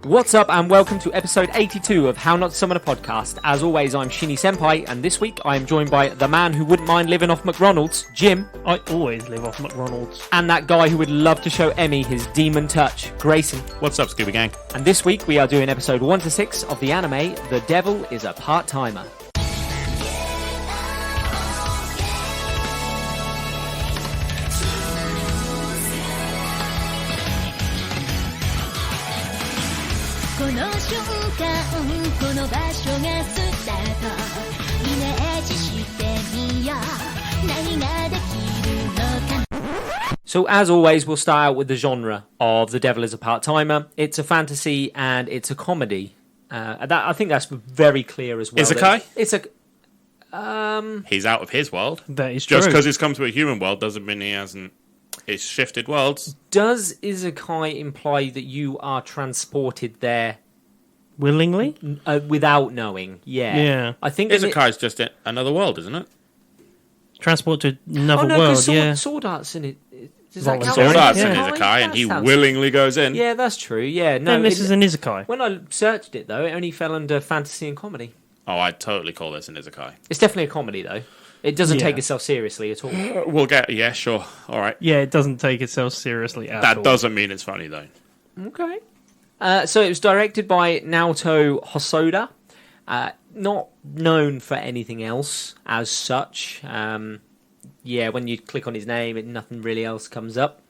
What's up and welcome to episode 82 of How Not to Summon a Podcast. As always, I'm Shinny Senpai, and this week I am joined by the man who wouldn't mind living off McRonalds, Jim. I always live off McRonalds. And that guy who would love to show Emmy his demon touch, Grayson. What's up, Scooby Gang? And this week we are doing episode 1 to 6 of the anime, The Devil is a Part-Timer. So as always, we'll start out with the genre of The Devil is a Part-Timer. It's a fantasy and it's a comedy. I think that's very clear as well. Isekai? It's a... He's out of his world. That is true. Just because he's come to a human world doesn't mean he hasn't... He's shifted worlds. Does Isekai imply that you are transported there... Willingly? Without knowing, yeah. Yeah. I think Isekai is just another world, isn't it? Transport to another world, yeah. Sword Art's in it. Does that count? Sword Art's in Yeah. Isekai, and he willingly goes in. Yeah, that's true, yeah. No, Then this is an Isekai. When I searched it, though, it only fell under fantasy and comedy. Oh, I'd totally call this an Isekai. It's definitely a comedy, though. It doesn't take itself seriously at all. We'll get... Yeah, sure. All right. Yeah, it doesn't take itself seriously at all. That doesn't mean it's funny, though. Okay. So it was directed by Naoto Hosoda. Not known for anything else as such. Yeah, when you click on his name, nothing really else comes up.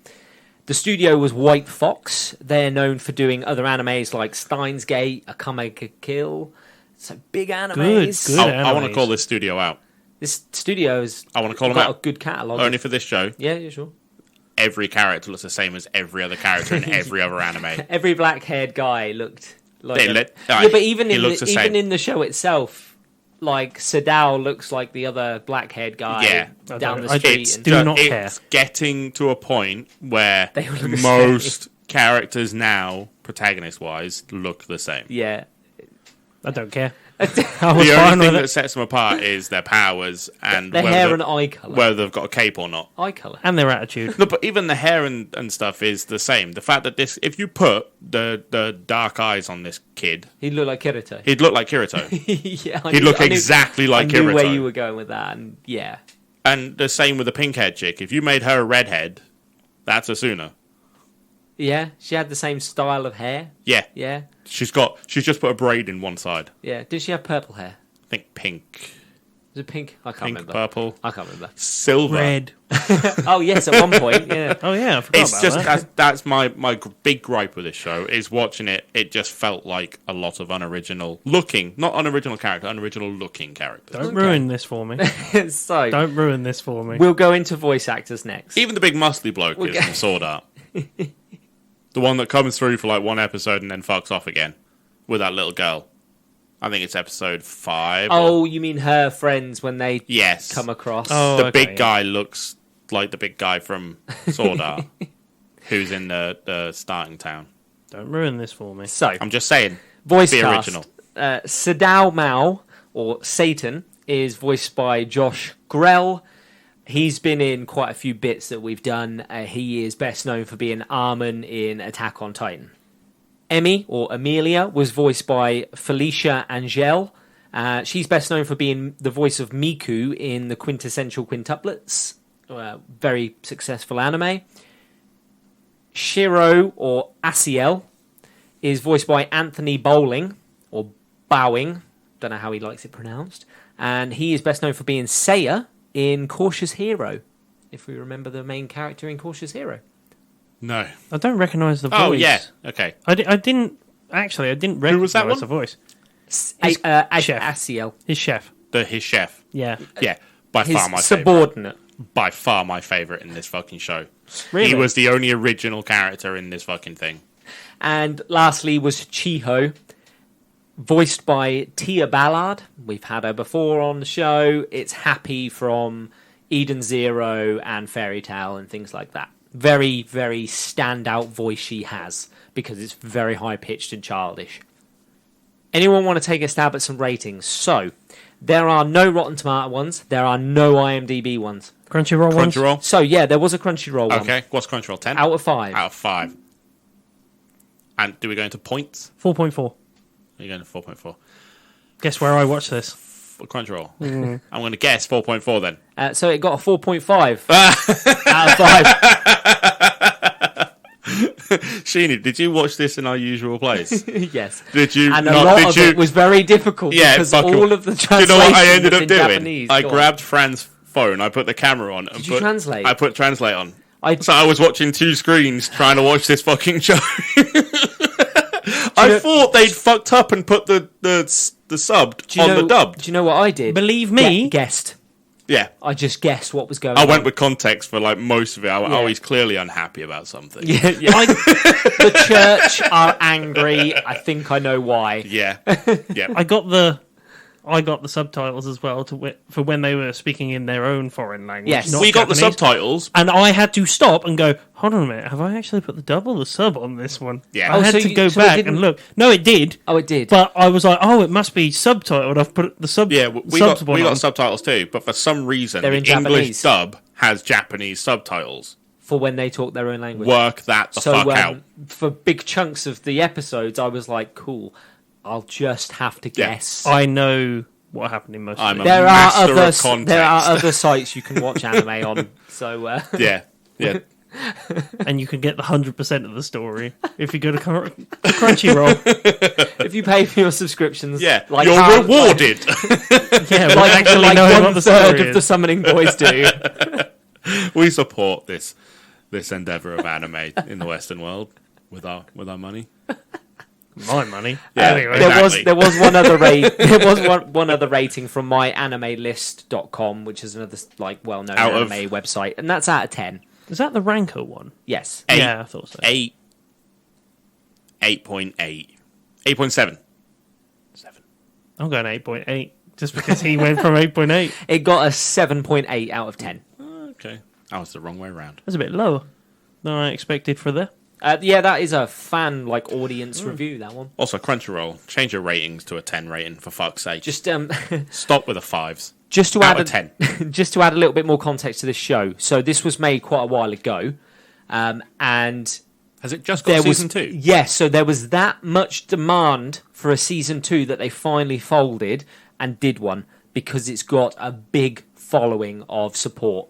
The studio was White Fox. They're known for doing other animes like Steins Gate, Akame ga Kill. So big animes. Good I want to animes. call this studio out. This studio's I want to call them got out. a good catalogue. Only for this show. Yeah, sure. Every character looks the same as every other character in every other anime. Every black-haired guy looked like... Yeah, but even same. in the show itself, like, Sadao looks like the other black-haired guy down the street. It's getting to a point where They all look the most characters now, protagonist-wise, look the same. Yeah. I don't care. The only thing that sets them apart is their powers and their hair and eye colour. Whether they've got a cape or not. Eye colour. And their attitude. No, but even the hair and stuff is the same. The fact that if you put the dark eyes on this kid... He'd look like Kirito. He'd look like Kirito. Yeah, He'd look exactly like Kirito. I knew where you were going with that, and yeah. And the same with the pink-haired chick. If you made her a redhead, that's Asuna. Yeah, she had the same style of hair. Yeah. Yeah. She's just put a braid in one side. Yeah. Did she have purple hair? I think pink. Was it pink? I can't remember. Purple. I can't remember. Silver. Red. Oh, yes, at one point, yeah. Oh, yeah, I forgot about that. That's my big gripe with this show, is watching it, it just felt like a lot of unoriginal looking, not unoriginal character, unoriginal looking characters. Don't ruin this for me. So, Don't ruin this for me. we'll go into voice actors next. Even the big muscly bloke is from Sword Art. The one that comes through for like one episode and then fucks off again with that little girl. I think it's episode 5. Oh, you mean her friends when they yes. come across? Oh, the okay, big guy looks like the big guy from Sword Art, who's in the starting town. Don't ruin this for me. So, I'm just saying, voice be cast. original. Sadao Mao, or Satan, is voiced by Josh Grell. He's been in quite a few bits that we've done. He is best known for being Armin in Attack on Titan. Emmy, or Amelia, was voiced by Felicia Angel. She's best known for being the voice of Miku in the Quintessential Quintuplets. Very successful anime. Shiro, or Asiel, is voiced by Anthony Bowling, or Bowing. Don't know how he likes it pronounced. And he is best known for being Seiya in Cautious Hero, if we remember the main character in Cautious Hero. No. I don't recognise the voice. Oh, yeah. Okay. I didn't recognise was that one? the voice. Chef. Asiel. His chef. His chef. Yeah. Yeah. By His far my favourite. subordinate. By far my favourite in this fucking show. Really? He was the only original character in this fucking thing. And lastly was Chiho, voiced by Tia Ballard. We've had her before on the show. It's Happy from Eden Zero and Fairy Tail and things like that. Very, very standout voice she has, because it's very high-pitched and childish. Anyone want to take a stab at some ratings? So, there are no Rotten Tomato ones. There are no IMDb ones. Crunchyroll ones? Crunchyroll? So, yeah, there was a Crunchyroll one. Okay. What's Crunchyroll? 10? Out of 5. Out of 5. And do we go into points? 4.4. Are you going to 4.4? Guess where I watched this? Crunchyroll. I'm going to guess 4.4 then. So it got a 4.5 out of 5. Sheeny, did you watch this in our usual place? Yes. Did you? And a lot of it was very difficult because all of the translation. Do you know what I ended up was in doing? Japanese. I grabbed Fran's phone, I put the camera on. Did you translate? I put translate on. So I was watching two screens trying to watch this fucking show. I thought they'd fucked up and put the subbed on the dubbed. Do you know what I did? Believe me. Guessed. Yeah. I just guessed what was going on. I went with context for like most of it. I was clearly unhappy about something. Yeah. The church are angry. I think I know why. Yeah. I got the subtitles as well for when they were speaking in their own foreign language. Yes. We got the Japanese. subtitles. And I had to stop and go, hold on a minute, have I actually put the dub or the sub on this one? Yeah. I had to go back and look. No, it did. Oh, it did. But I was like, oh, it must be subtitled. I've put the sub. Yeah, we got subtitles too, but for some reason, They're the in English Japanese. dub has Japanese subtitles. For when they talk their own language. Work that the fuck out. For big chunks of the episodes, I was like, cool, I'll just have to guess. I know what happened in most of it. There are other context. sites you can watch anime on. So Yeah. And you can get the 100% of the story if you go to Crunchyroll. if you pay for your subscriptions, Yeah, like you're rewarded. Yeah, we like actually know what one the third story of the is. Summoning Boys do. We support this endeavour of anime in the Western world with our money. My money. Yeah, Anyway. exactly. There was one other one other rating from myanimelist.com, which is another well-known anime website, and that's out of 10. Is that the Ranker one? Yes. Yeah, I thought so. 8.8. 8.7. I'm going 8.8 just because he went from 8.8. It got a 7.8 out of 10. Okay. I was the wrong way around. That's a bit lower than I expected for there. Yeah, that is a fan audience review. That one. Also, Crunchyroll, change your ratings to a 10 rating for fuck's sake. Just Stop with the 5s. just to Out add of 10. just to add a little bit more context to this show. So this was made quite a while ago, and Has it just got season 2? Yes. So there was that much demand for a season 2 that they finally folded and did one because it's got a big following of support.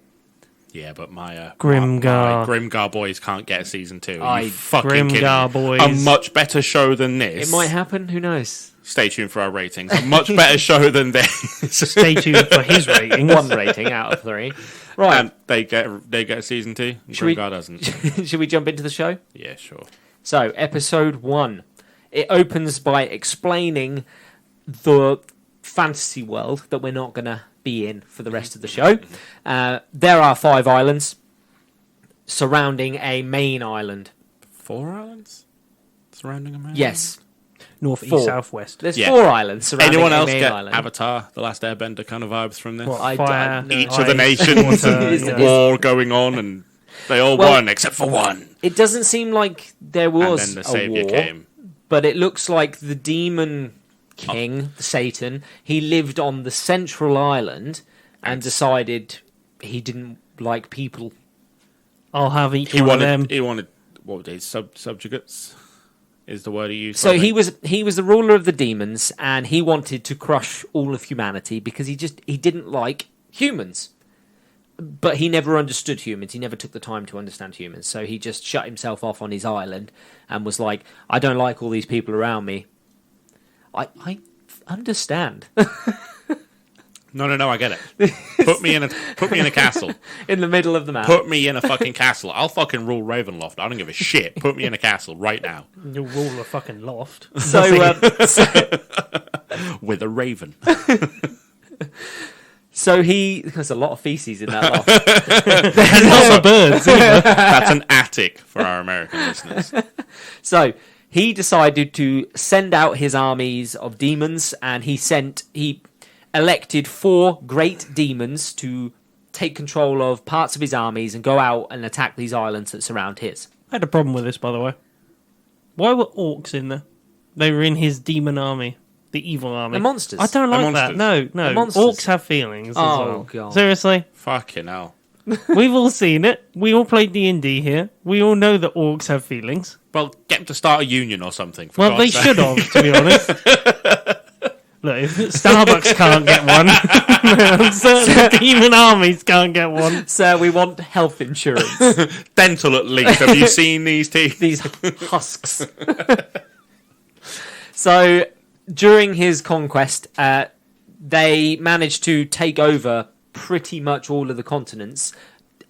Yeah, but my Grimgar. Grimgar boys can't get a season 2. I- You fucking kidding Grimgar me? boys. A much better show than this. It might happen. Who knows? Stay tuned for our ratings. A much better show than this. Stay tuned for his rating. One rating out of 3. Right. And they get a season 2. And Should we- Grimgar doesn't. Should we jump into the show? Yeah, sure. So, episode 1. It opens by explaining the fantasy world that we're not going to be in for the rest of the show. There are 5 islands surrounding a main island. 4 islands surrounding a man. Yes, North, 4. east, south, west. there's Yeah. 4 islands surrounding Anyone a else main get island. Avatar, The Last Airbender kind of vibes from this? What, I fire, don't know. Each of the ice, nations water, and yeah. war going on, and they all won except for one. It doesn't seem like there And was then the a savior war, came. but it looks like the demon king, Satan, he lived on the central island and decided he didn't like people. I'll have each He one of them. wanted what were they? Subjugates is the word he used. So he was the ruler of the demons, and he wanted to crush all of humanity because he didn't like humans. But he never understood humans. He never took the time to understand humans. So he just shut himself off on his island and was like, I don't like all these people around me. I understand. No, I get it. Put me in a castle. In the middle of the map. Put me in a fucking castle. I'll fucking rule Ravenloft. I don't give a shit. Put me in a castle right now You'll rule a fucking loft. So with a raven. So there's a lot of feces in that loft. And not the birds either. That's an attic for our American listeners. So he decided to send out his armies of demons, and he elected 4 great demons to take control of parts of his armies and go out and attack these islands that surround his. I had a problem with this, by the way. Why were orcs in there? They were in his demon army. The evil army. They're monsters. I don't like They're that. monsters. No. They're monsters. Orcs have feelings as Oh, well. God. Seriously? Fucking hell. We've all seen it. We all played D&D here. We all know that orcs have feelings. Well, get them to start a union or something. For Well, God's they sake. should have, to be honest. Look, if Starbucks can't get one, certain demon armies can't get one. Sir, we want health insurance. Dental, at least. Have you seen these teeth? These husks. So, during his conquest, they managed to take over pretty much all of the continents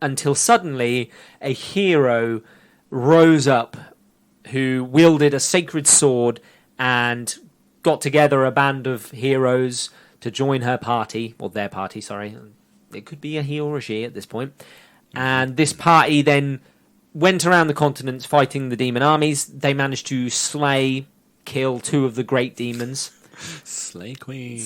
until suddenly a hero rose up who wielded a sacred sword and got together a band of heroes to join her party, or their party, sorry. It could be a he or a she at this point. And this party then went around the continents fighting the demon armies. They managed to kill 2 of the great demons. Slay Queen.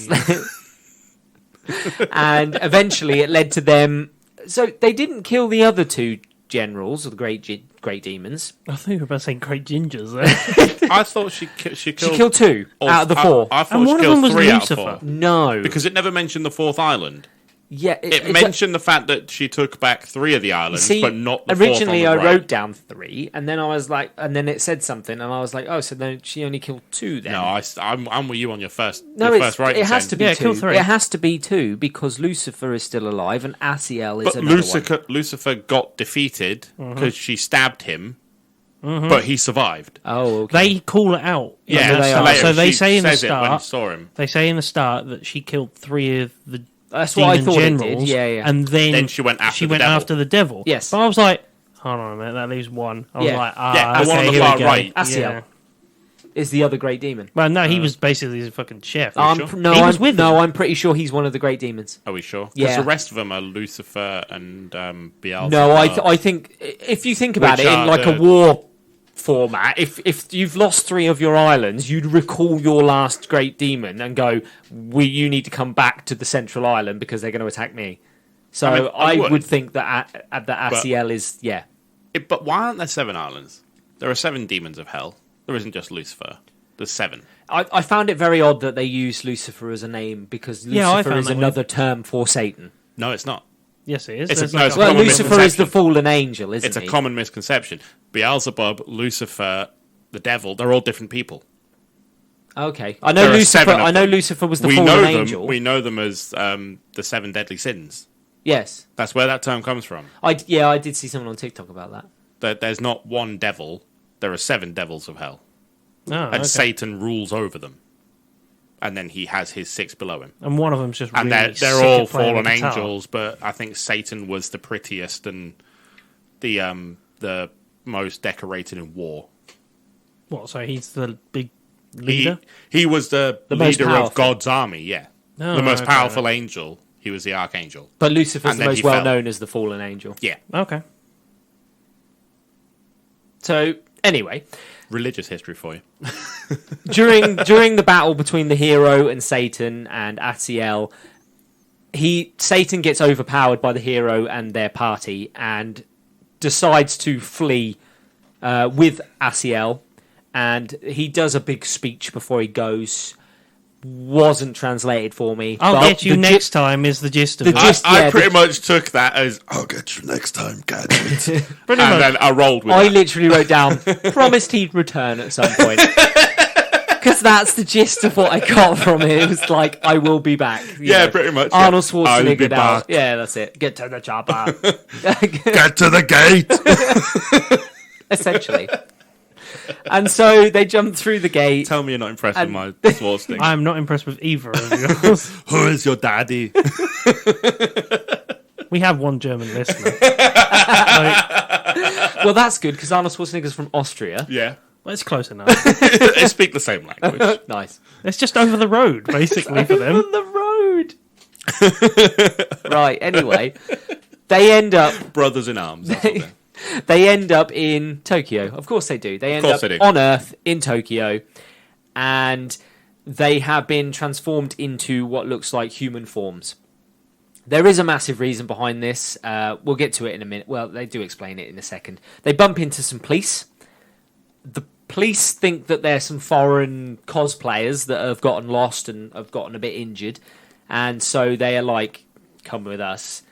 And eventually it led to them... So they didn't kill the other 2 generals, or the great demons. I think you were about to say great gingers there. I thought she She killed 2 out of the 4. I thought And she one of killed them was 3 out of Lucifer. 4. No. Because it never mentioned the 4th island. Yeah, It mentioned the fact that she took back 3 of the islands, but not the 4th. Originally, on I the right. wrote down 3, and then I was like, and then it said something, and I was like, oh, so then she only killed 2 then. No, I'm with you on your first. No, your first writing. it has to be Yeah, 2. kill 3. It has to be 2 because Lucifer is still alive, and Asiel is But another one. Lucifer got defeated because she stabbed him, but he survived. Oh, okay. They call it out. Yeah, in the start. later So they she say in the says it when he start. saw him. They say in the start that she killed 3 of the That's what I demon thought it generals. did. Yeah, yeah. And then She went after she the went devil. after the devil. Yes. But I was like, hold on a minute, that leaves 1. I was Yeah. like, Yeah, the one on okay, the here far we go. right. Asiel. Yeah. Is the other great demon. Well, no, he was basically a fucking chef. sure? I'm pretty sure he's one of the great demons. Are we sure? Yeah. Because the rest of them are Lucifer and Beelzebub. No, I think if you think about Which it in are like a the- war format, if you've lost 3 of your islands, you'd recall your last great demon and go, you need to come back to the central island because they're going to attack me. So I mean, I I would. would think that Asiel is, yeah. But why aren't there 7 islands? There are 7 demons of hell. There isn't just Lucifer. There's 7. I found it very odd that they used Lucifer as a name because Yeah, I Lucifer found is that another term for Satan. No, it's not. Yes, it is. It's There's a- like no, it's a- a Well, common Lucifer is the misconception. fallen angel, isn't It's a he? common misconception. Beelzebub, Lucifer, the devil, they're all different people. Okay, I know There are Lucifer. 7 of I know them. Lucifer was the We fallen know angel. them. We know them as the 7 deadly sins. Yes, That's where that term comes from. I did see someone on TikTok about that. There's not one devil. There are 7 devils of hell. Oh, And okay. Satan rules over them. And then he has his 6 below him. And one of them's just And really they're sick all at playing fallen the guitar. angels, but I think Satan was the prettiest and the most decorated in war. What? So he's the big leader. He was the most leader of powerful. God's army, yeah. Oh, The most okay. powerful angel. He was the archangel. But Lucifer's And the then most he fell. well known as the fallen angel. Yeah. Okay. So anyway, Religious history for you. during the battle between the hero and Satan and Asiel, Satan gets overpowered by the hero and their party and decides to flee with Asiel, and he does a big speech before he goes. Wasn't translated for me. I'll but get you the next time is the gist of the it. gist- I yeah, pretty the- much took that as, I'll get you next time, gadget. Pretty and much. then I rolled with I that. literally wrote down, promised he'd return at some point. Because that's the gist of what I got from it. It was like, I will be back. You Yeah, know. pretty much. Arnold yeah. I'll be Schwarzenegger down. back. Yeah, that's it. Get to the chopper. Get to the gate. Essentially. And so they jump through the gate. Tell me you're not impressed And- with my sports thing. I'm not impressed with either of yours. Who is your daddy? We have one German listener. Like, Well, that's good because Arnold Schwarzenegger's from Austria. Yeah. well, it's close enough. They speak the same language. Nice. It's just over the road, basically, for them. On the road. Right, anyway. They end up Brothers in arms. That's what they're- They end up in Tokyo. Of course they do. They end course up they do. on Earth in Tokyo, and they have been transformed into what looks like human forms. There is a massive reason behind this. We'll get to it in a minute. Well, they do explain it in a second. They bump into some police. The police think that there's some foreign cosplayers that have gotten lost and have gotten a bit injured, and so they are like, come with us.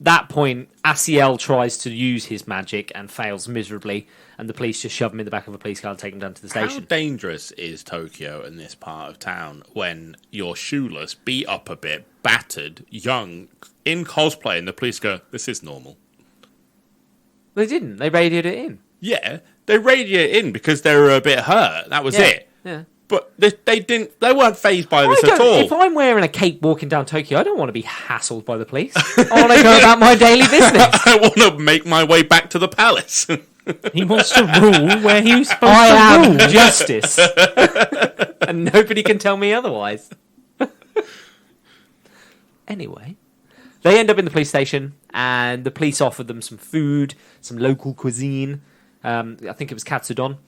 that point, Asiel tries to use his magic and fails miserably, and the police just shove him in the back of a police car and take him down to the How station. dangerous is Tokyo in this part of town when you're shoeless, beat up a bit, battered, young, in cosplay, and the police go, "This is normal." They didn't. They radioed it in. Yeah, they radioed it in because they were a bit hurt. That was it. Yeah. But they didn't. They weren't phased by this at all. If I'm wearing a cape walking down Tokyo, I don't want to be hassled by the police. I want to go about my daily business. I want to make my way back to the palace. He wants to rule where he was supposed I to am rule. justice, and nobody can tell me otherwise. Anyway, they end up in the police station, and the police offered them some food, some local cuisine. I think it was katsudon.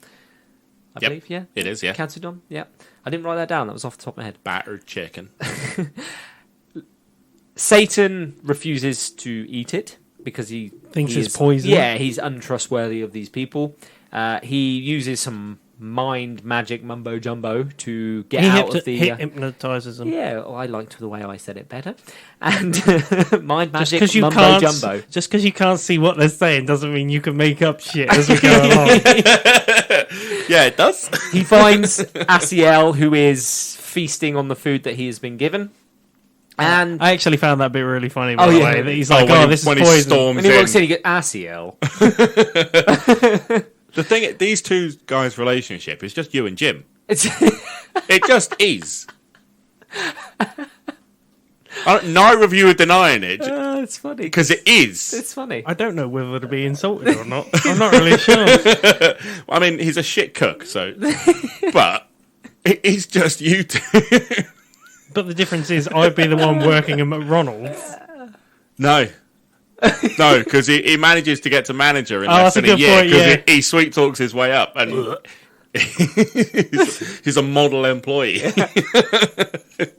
I Yep. believe, yeah. It is, yeah. Katsudon, yeah. I didn't write that down. That was off the top of my head. Battered chicken. Satan refuses to eat it because he Thinks he it's poison. Yeah, he's untrustworthy of these people. He uses some mind magic mumbo jumbo to get out of the. He hypnotizes them. Yeah, well, I liked the way I said it better. And mind Just magic because you mumbo can't, jumbo. just 'cause you can't see what they're saying doesn't mean you can make up shit as we go along. Yeah, it does. He finds Asiel, who is feasting on the food that he has been given. And I actually found that bit really funny. By Oh, the yeah. way, that he's like, when "Oh, he- this is when he poison." storms when he walks in. in, he goes, Asiel. The thing, these two guys' relationship is just you and Jim. It's It just is. Neither of you are denying it it's funny. because it is. It's funny. I don't know whether to be insulted or not. I'm not really sure. I mean, he's a shit cook, so. But it's just you two. But the difference is, I'd be the one working at McRonald's. No. No, because he manages to get to manager in Oh, less that's a than a good year point, because yeah. he sweet talks his way up and he's a model employee,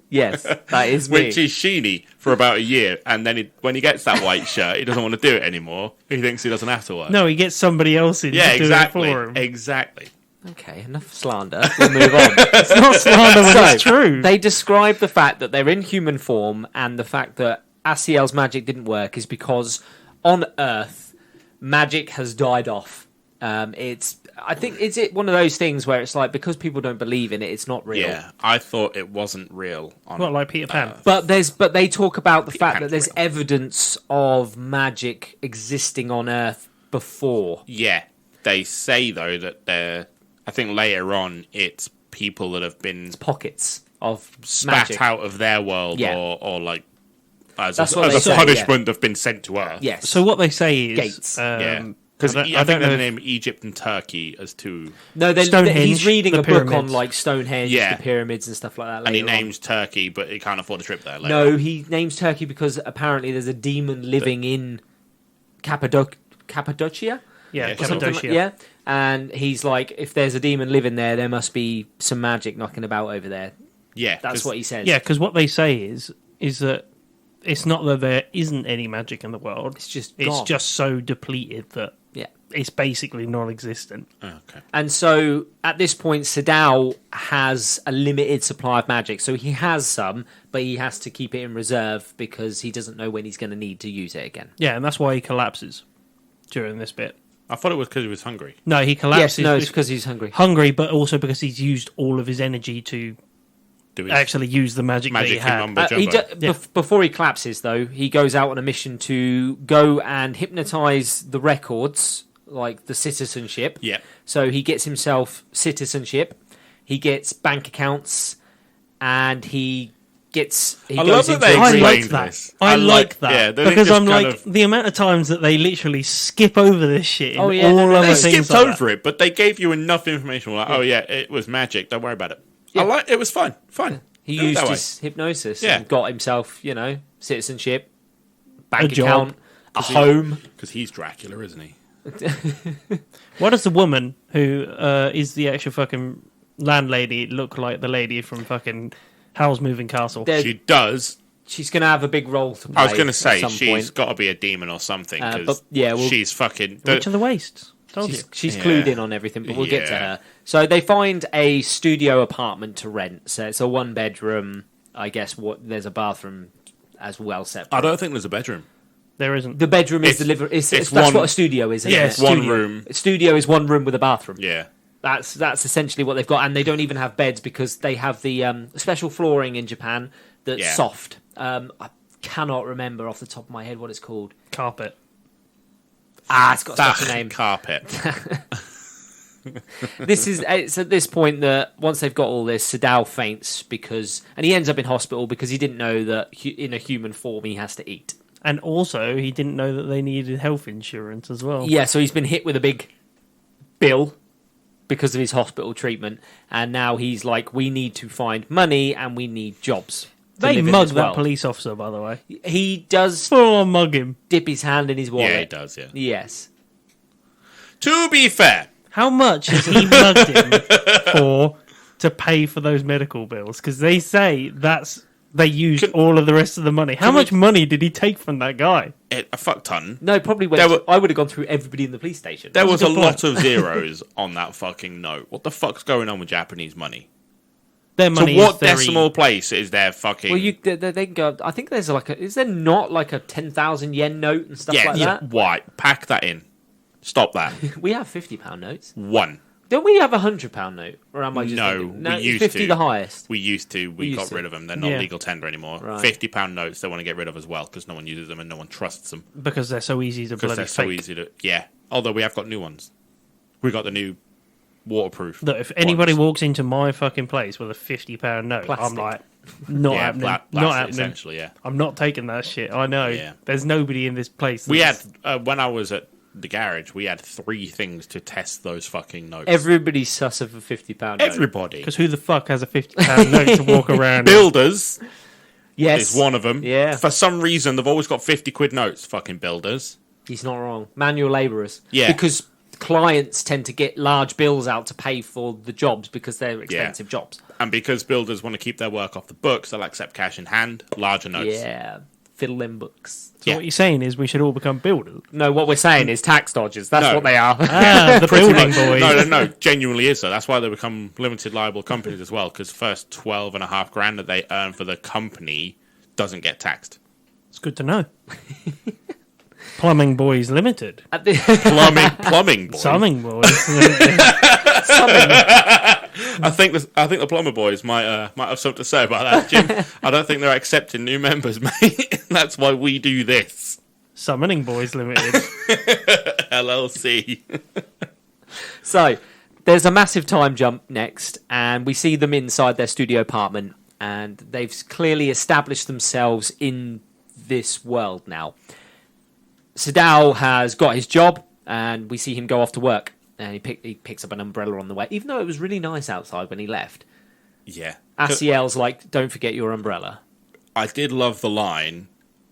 Yes, that is me. which is Sheeny for about a year, and then when he gets that white shirt, he doesn't want to do it anymore. He thinks he doesn't have to work. No, he gets somebody else in Yeah, to exactly. do it for him. Exactly. Okay, enough slander. We'll move on. It's not slander when it's true. They describe the fact that they're in human form and the fact that Asiel's magic didn't work is because on Earth, magic has died off. I think, is it one of those things where it's like, because people don't believe in it, it's not real? Yeah, I thought it wasn't real. What, like Peter Pan? But they talk about the fact Pan's that there's real. evidence of magic existing on Earth before. Yeah, they say though that I think later on it's people that have been Pockets of spat magic. out of their world Yeah. or like as That's a, what as they a say, punishment have been sent to Earth. Yes. So what they say is... Gates. Yeah. Because I don't know they if- name Egypt and Turkey as two, No, Stonehenge, he's reading the a book on pyramids. like Stonehenge, Yeah. the pyramids and stuff like that. and he later on. names Turkey, but he can't afford a trip there. Later. No, he names Turkey because apparently there's a demon living in Cappadocia. Yeah, Yeah, Something Cappadocia. yeah, and he's like, if there's a demon living there must be some magic knocking about over there. Yeah, That's 'cause what he says. Yeah, because what they say is that it's not that there isn't any magic in the world. It's just It's gone. just so depleted that Yeah. it's basically non-existent. Okay. And so at this point, Sadao has a limited supply of magic. So he has some, but he has to keep it in reserve because he doesn't know when he's going to need to use it again. Yeah, and that's why he collapses during this bit. I thought it was because he was hungry. No, he Yes, collapses no, it's because he's hungry. hungry, but also because he's used all of his energy to Do his actually use the magic that he magic had. mumbo He jumbo. do- before he collapses, though, he goes out on a mission to go and hypnotize the records, like the citizenship. Yeah. So he gets himself citizenship, he gets bank accounts, and he gets. He I goes love that into they a I dream. explain like that. this. I like that yeah, they didn't because just I'm kind like of- the amount of times that they literally skip over this shit. In Oh, yeah, all no, no, other they They things skipped like that. over it, but they gave you enough information. Like, oh yeah, it was magic. Don't worry about it. Yeah. It was fun. Fun. He Do it used that way. his hypnosis Yeah. and got himself, citizenship, bank A job. account, a home. Because he's Dracula, isn't he? Why does the woman who is the actual fucking landlady look like the lady from fucking Howl's Moving Castle? There- She does. She's going to have a big role to play. I was going to at say some she's point. got to be a demon or something. But, 'Cause yeah, well- she's fucking. Witch of the Waste. Told you. She's Yeah. clued in on everything, but we'll get to Yeah. her. So they find a studio apartment to rent. So it's a one-bedroom. I guess there's a bathroom as well separate. I don't think there's a bedroom. There isn't. The bedroom is the living. That's what a studio is. Isn't it? It's one room. A studio is one room with a bathroom. Yeah. That's essentially what they've got, and they don't even have beds because they have the special flooring in Japan that's soft. I cannot remember off the top of my head what it's called. Carpet. It's got such a name. Carpet. It's at this point that once they've got all this, Sadao faints and he ends up in hospital because he didn't know that in a human form he has to eat. And also, he didn't know that they needed health insurance as well. Yeah, so he's been hit with a big bill because of his hospital treatment, and now he's like, we need to find money and we need jobs. They mug that police officer, by the way. He does mug him. Dip his hand in his wallet. Yeah, he does, yeah. Yes. To be fair, how much has he mugged him to pay for those medical bills? Because they say they used all of the rest of the money. How much money did he take from that guy? A fuck ton. No, probably I would have gone through everybody in the police station. There was a lot of zeros on that fucking note. What the fuck's going on with Japanese money? Their money. So what decimal place is their fucking? Well, they go. I think there's is there not like a 10,000 yen note and stuff like that? Why? Pack that in. Stop that. We have £50 notes. One. Don't we have a £100 note? Or am I just thinking? No, we used 50 to. The highest? We used to. We got rid of them. They're not legal tender anymore. Right. £50 notes they want to get rid of as well because no one uses them and no one trusts them. Because they're so easy to bloody fake. So easy to... Yeah. Although we have got new ones. We got the new waterproof. Look, if anybody walks into my fucking place with a £50 note, Plastic. I'm like, not happening. Not happening. Essentially, yeah. I'm not taking that shit. I know. Yeah. There's nobody in this place. We had... when I was at the garage, we had 3 things to test those fucking notes. Everybody's sus of a £50 note. Everybody. Because who the fuck has a £50 note to walk around? Builders. Yes. Is one of them. Yeah. For some reason, they've always got 50 quid notes, fucking builders. He's not wrong. Manual labourers. Yeah. Because clients tend to get large bills out to pay for the jobs because they're expensive jobs. And because builders want to keep their work off the books, they'll accept cash in hand, larger notes. Yeah. Fiddle them books. So what you're saying is we should all become builders? No, what we're saying is tax dodgers. That's what they are. The building boys. No, genuinely is so. That's why they become limited liable companies as well, because first 12.5 grand that they earn for the company doesn't get taxed. It's good to know. Plumbing Boys Limited. Plumbing Boys. Summing Boys. I think the Plumber Boys might have something to say about that, Jim. I don't think they're accepting new members, mate. That's why we do this. Summoning Boys Limited. LLC. So, there's a massive time jump next, and we see them inside their studio apartment, and they've clearly established themselves in this world now. Sadao has got his job, and we see him go off to work. And he picks up an umbrella on the way, even though it was really nice outside when he left. Yeah. Asiel's like, don't forget your umbrella. I did love the line,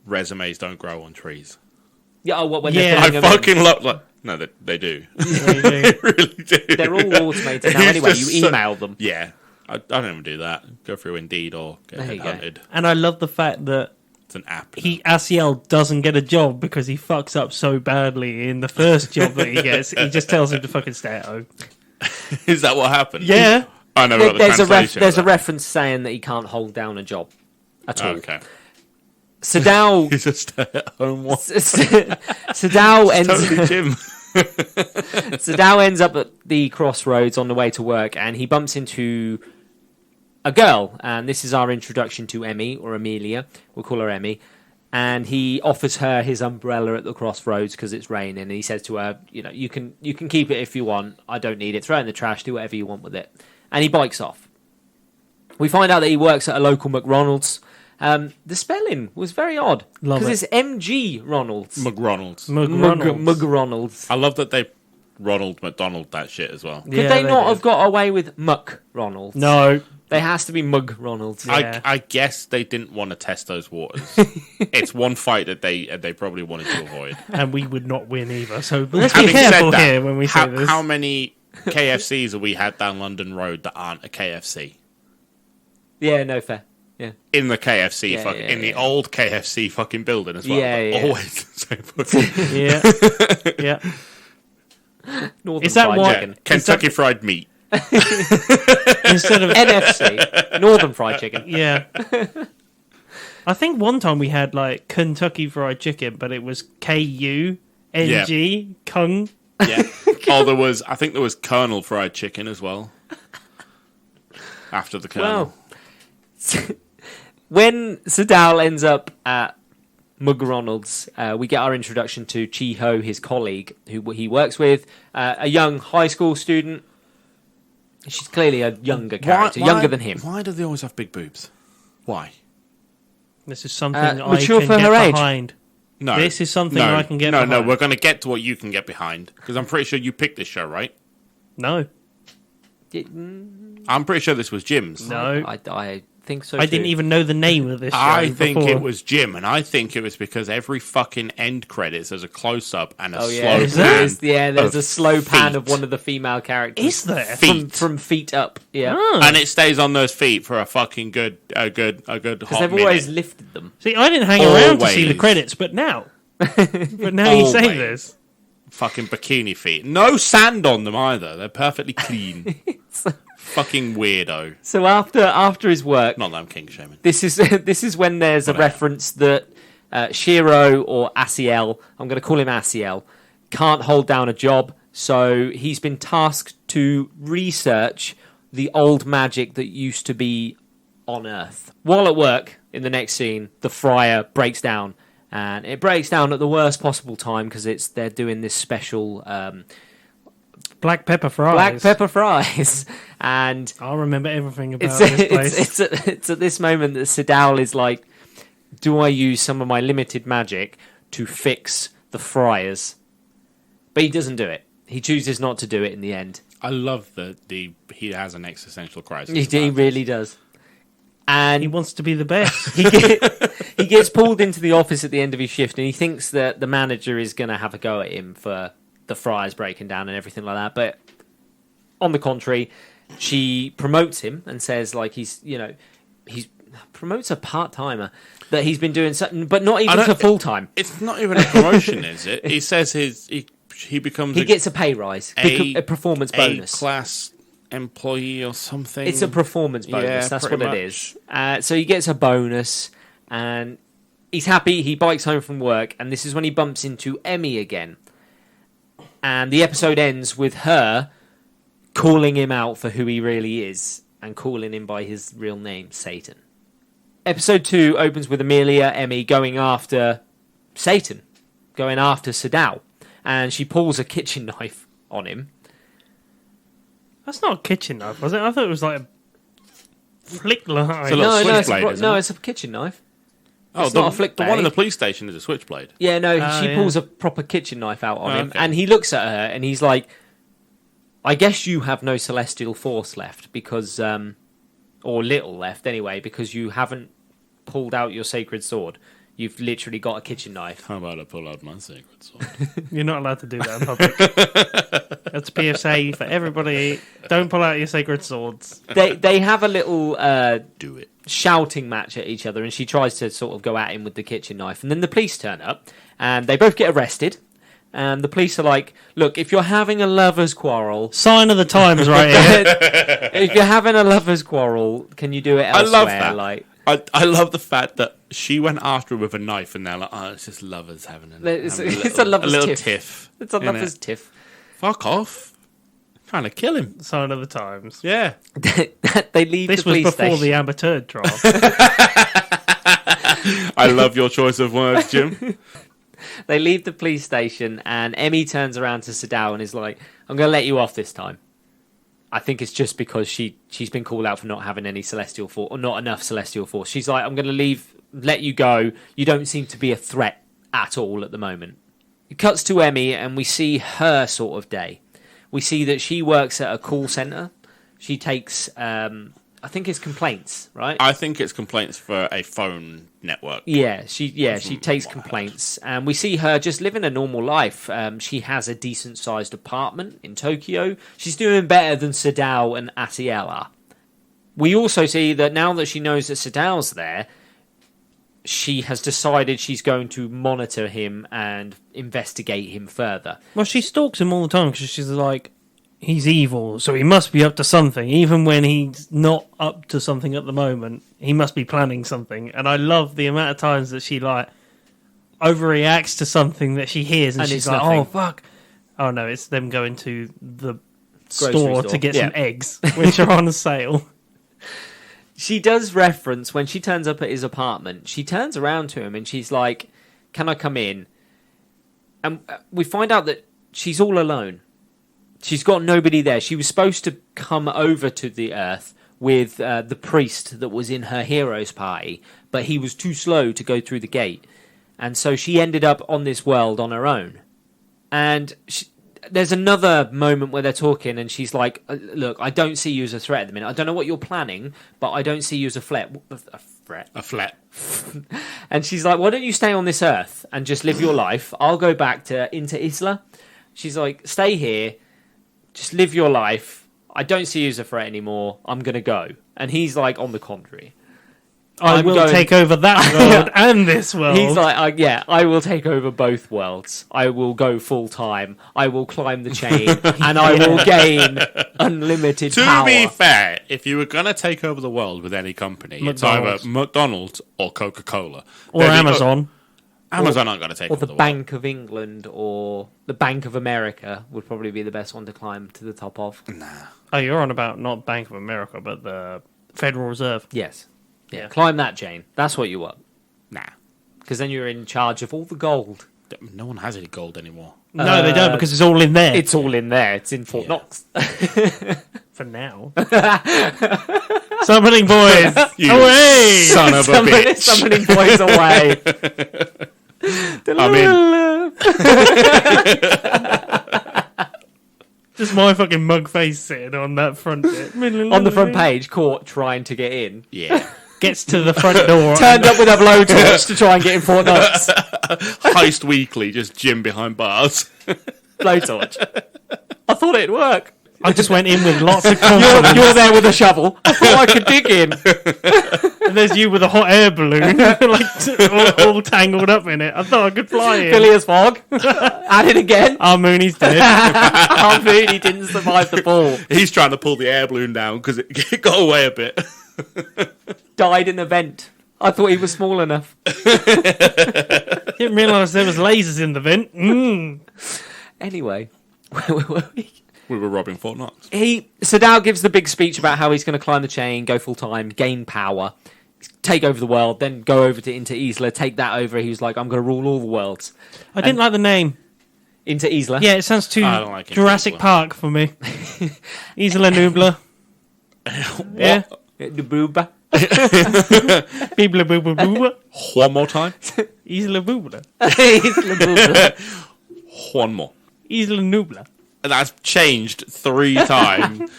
resumes don't grow on trees. Yeah, when I fucking love... No, they do. They really do. They're all automated now anyway. You email them. Yeah. I don't even do that. Go through Indeed or get headhunted. And I love the fact that it's an app. Asiel doesn't get a job because he fucks up so badly in the first job that he gets. He just tells him to fucking stay at home. Is that what happened? Yeah. I never got the translation. There's a reference saying that he can't hold down a job at all. Okay. Sadao... He's a stay-at-home one. Sadao ends... Totally Jim. Sadao ends up at the crossroads on the way to work, and he bumps into a girl, and this is our introduction to Emmy, or Amelia. We'll call her Emmy. And he offers her his umbrella at the crossroads because it's raining, and he says to her, you can keep it if you want. I don't need it. Throw it in the trash. Do whatever you want with it. And he bikes off. We find out that he works at a local Mg Ronalds. The spelling was very odd because it's Mg Ronalds. Mg Ronalds. Mg Ronalds. I love that they Ronald McDonald that shit as well. Could they not have got away with Mg Ronalds? No. There has to be Mg Ronalds. Yeah. I guess they didn't want to test those waters. It's one fight that they probably wanted to avoid. And we would not win either. So let's be careful here when we say this. How many KFCs have we had down London Road that aren't a KFC? Yeah, no fair. Yeah. In the KFC, the old KFC fucking building as well. Yeah. Always the same. Yeah. Northern Fried Chicken. Kentucky Fried Meat. Instead of NFC, Northern Fried Chicken. Yeah. I think one time we had like Kentucky Fried Chicken, but it was Kung, Kung. Yeah. Oh, I think there was Colonel Fried Chicken as well. After the Colonel. Well, when Sadao ends up at Mg Ronalds, we get our introduction to Chi-Ho, his colleague, who he works with, a young high school student. She's clearly a younger character, younger than him. Why do they always have big boobs? Why? This is something I mature can for get her age. behind. No. This is something I can get behind. No, we're going to get to what you can get behind. Because I'm pretty sure you picked this show, right? No. I'm pretty sure this was Jim's. No. I think so, I didn't even know the name of this show I think before. it was Jim, and I think it was because every fucking end credits there's a close-up and a slow pan. There's a slow pan feet. of one of the female characters. Is there? From feet up, yeah. Oh. And it stays on those feet for a fucking good hot Because they've always lifted them. See, I didn't hang around to see the Always. credits, but now you say Always. this. Fucking bikini feet. No sand on them either. They're perfectly clean. Fucking weirdo. So after his work, Not that I'm king shaming. this is when there's a reference that Shiro or Asiel, I'm going to call him Asiel, can't hold down a job, so he's been tasked to research the old magic that used to be on Earth. While at work, in the next scene, the fryer breaks down, and it breaks down at the worst possible time because they're doing this special Black pepper fries. black pepper fries, and I'll remember everything about this place. it's at this moment that Sadao is like, do I use some of my limited magic to fix the fryers? But he doesn't do it. He chooses not to do it in the end. I love that he has an existential crisis. He really does. And He wants to be the best. he gets pulled into the office at the end of his shift, and he thinks that the manager is going to have a go at him for the fryers breaking down and everything like that. But on the contrary, she promotes him and says, like, he's promotes a part-timer that he's been doing something, but not even to full-time. It's not even a promotion, is it? He says he becomes He gets a pay rise, a performance bonus. A-class employee or something. It's a performance bonus. Yeah, That's pretty what it much. is. So he gets a bonus, and he's happy. He bikes home from work, and this is when he bumps into Emmy again. And the episode ends with her calling him out for who he really is and calling him by his real name, Satan. Episode 2 opens with Amelia, Emmy, going after Satan, going after Sadao. And she pulls a kitchen knife on him. That's not a kitchen knife, was it? I thought it was like a flick knife. It's a little switchblade, isn't it? It's a kitchen knife. Oh, It's not a flick the one in blade. the police station is a switchblade. Yeah, no, she yeah. pulls a proper kitchen knife out on him, okay. and he looks at her, and he's like, I guess you have no celestial force left, because, or little left anyway, because you haven't pulled out your sacred sword. You've literally got a kitchen knife. How about I pull out my sacred sword? You're not allowed to do that in public. That's PSA for everybody. Don't pull out your sacred swords. They have a little Do it. shouting match at each other, and she tries to sort of go at him with the kitchen knife, and then the police turn up, and they both get arrested. And the police are like, look, if you're having a lover's quarrel... Sign of the times right here. if you're having a lover's quarrel, can you do it elsewhere? I love that. Like, I love the fact that she went after him with a knife, and they're like, "Oh, it's just lovers having It's a lover's little tiff. tiff. It's a innit? lover's tiff. Fuck off! Trying to kill him. Sign of the times. Yeah. They leave This the was police before station. the Amber Turd trial. I love your choice of words, Jim. They leave the police station, and Emmy turns around to Sadao and is like, I'm going to let you off this time. I think it's just because she's been called out for not having any celestial force, or not enough celestial force. She's like, I'm going to let you go. You don't seem to be a threat at all at the moment. It cuts to Emmy, and we see her sort of day. We see that she works at a call centre. She takes, I think it's complaints, right? I think it's complaints for a phone network. Yeah, she takes complaints, and we see her just living a normal life. She has a decent-sized apartment in Tokyo. She's doing better than Sadao and Asiel are. We also see that now that she knows that Sadao's there, she has decided she's going to monitor him and investigate him further. Well, she stalks him all the time because she's like, he's evil, so he must be up to something. Even when he's not up to something at the moment, he must be planning something. And I love the amount of times that she like overreacts to something that she hears, and she's like, nothing. "Oh fuck!" Oh no, it's them going to the Grocery store to get some eggs, which are on sale. She does reference when she turns up at his apartment. She turns around to him and she's like, "Can I come in?" And we find out that she's all alone. She's got nobody there. She was supposed to come over to the Earth with the priest that was in her heroes party, but he was too slow to go through the gate. And so she ended up on this world on her own. And there's another moment where they're talking and she's like, "Look, I don't see you as a threat at the minute. I don't know what you're planning, but I don't see you as a threat." A flat. And she's like, "Why don't you stay on this Earth and just live your life? I'll go back into Isla." She's like, "Stay here. Just live your life. I don't see you as a threat anymore. I'm going to go." And he's like, on the contrary. I will take over that world and this world. He's like, I will take over both worlds. I will go full time. I will climb the chain, and I will gain unlimited power. To be fair, if you were going to take over the world with any company, it's either McDonald's or Coca-Cola. Or Amazon. Amazon aren't going to take or over the the Bank of England or the Bank of America would probably be the best one to climb to the top of. world. Nah. Oh, you're on about not Bank of America, but the Federal Reserve. Yes. Yeah. Yeah. Climb that chain. That's what you want. Nah. Because then you're in charge of all the gold. No one has any gold anymore. No, they don't, because it's all in there. It's all in there. It's in Fort Knox. For now. Summoning boys! You away! son of a bitch. Summoning boys away. Just my fucking mug face sitting on that front bit. On the front page, caught trying to get in. Yeah. Gets to the front door. Turned up with a blowtorch to try and get in Fort Knox. Heist Weekly, just Jim behind bars. Blowtorch. I thought it'd work. I just went in with lots of confidence. You're there with a shovel. I thought I could dig in. And there's you with a hot air balloon, like all tangled up in it. I thought I could fly in. Phileas Fogg. At it again. Our Mooney's dead. Our Mooney didn't survive the fall. He's trying to pull the air balloon down because it got away a bit. Died in a vent. I thought he was small enough. Didn't realise there was lasers in the vent. Anyway, where were we? We were robbing Fort Knox. Sadao gives the big speech about how he's going to climb the chain, go full time, gain power, take over the world, then go over into Isla, take that over. He was like, "I'm going to rule all the worlds." I didn't like the name. Into Isla. Yeah, it sounds too I don't like it, Jurassic Isla. Park for me. Isla Nubla. Yeah. The booba. Bibla booba booba. One more time. Isla Bubla. Isla booba. One more. Isla Nubla. And that's changed 3 times.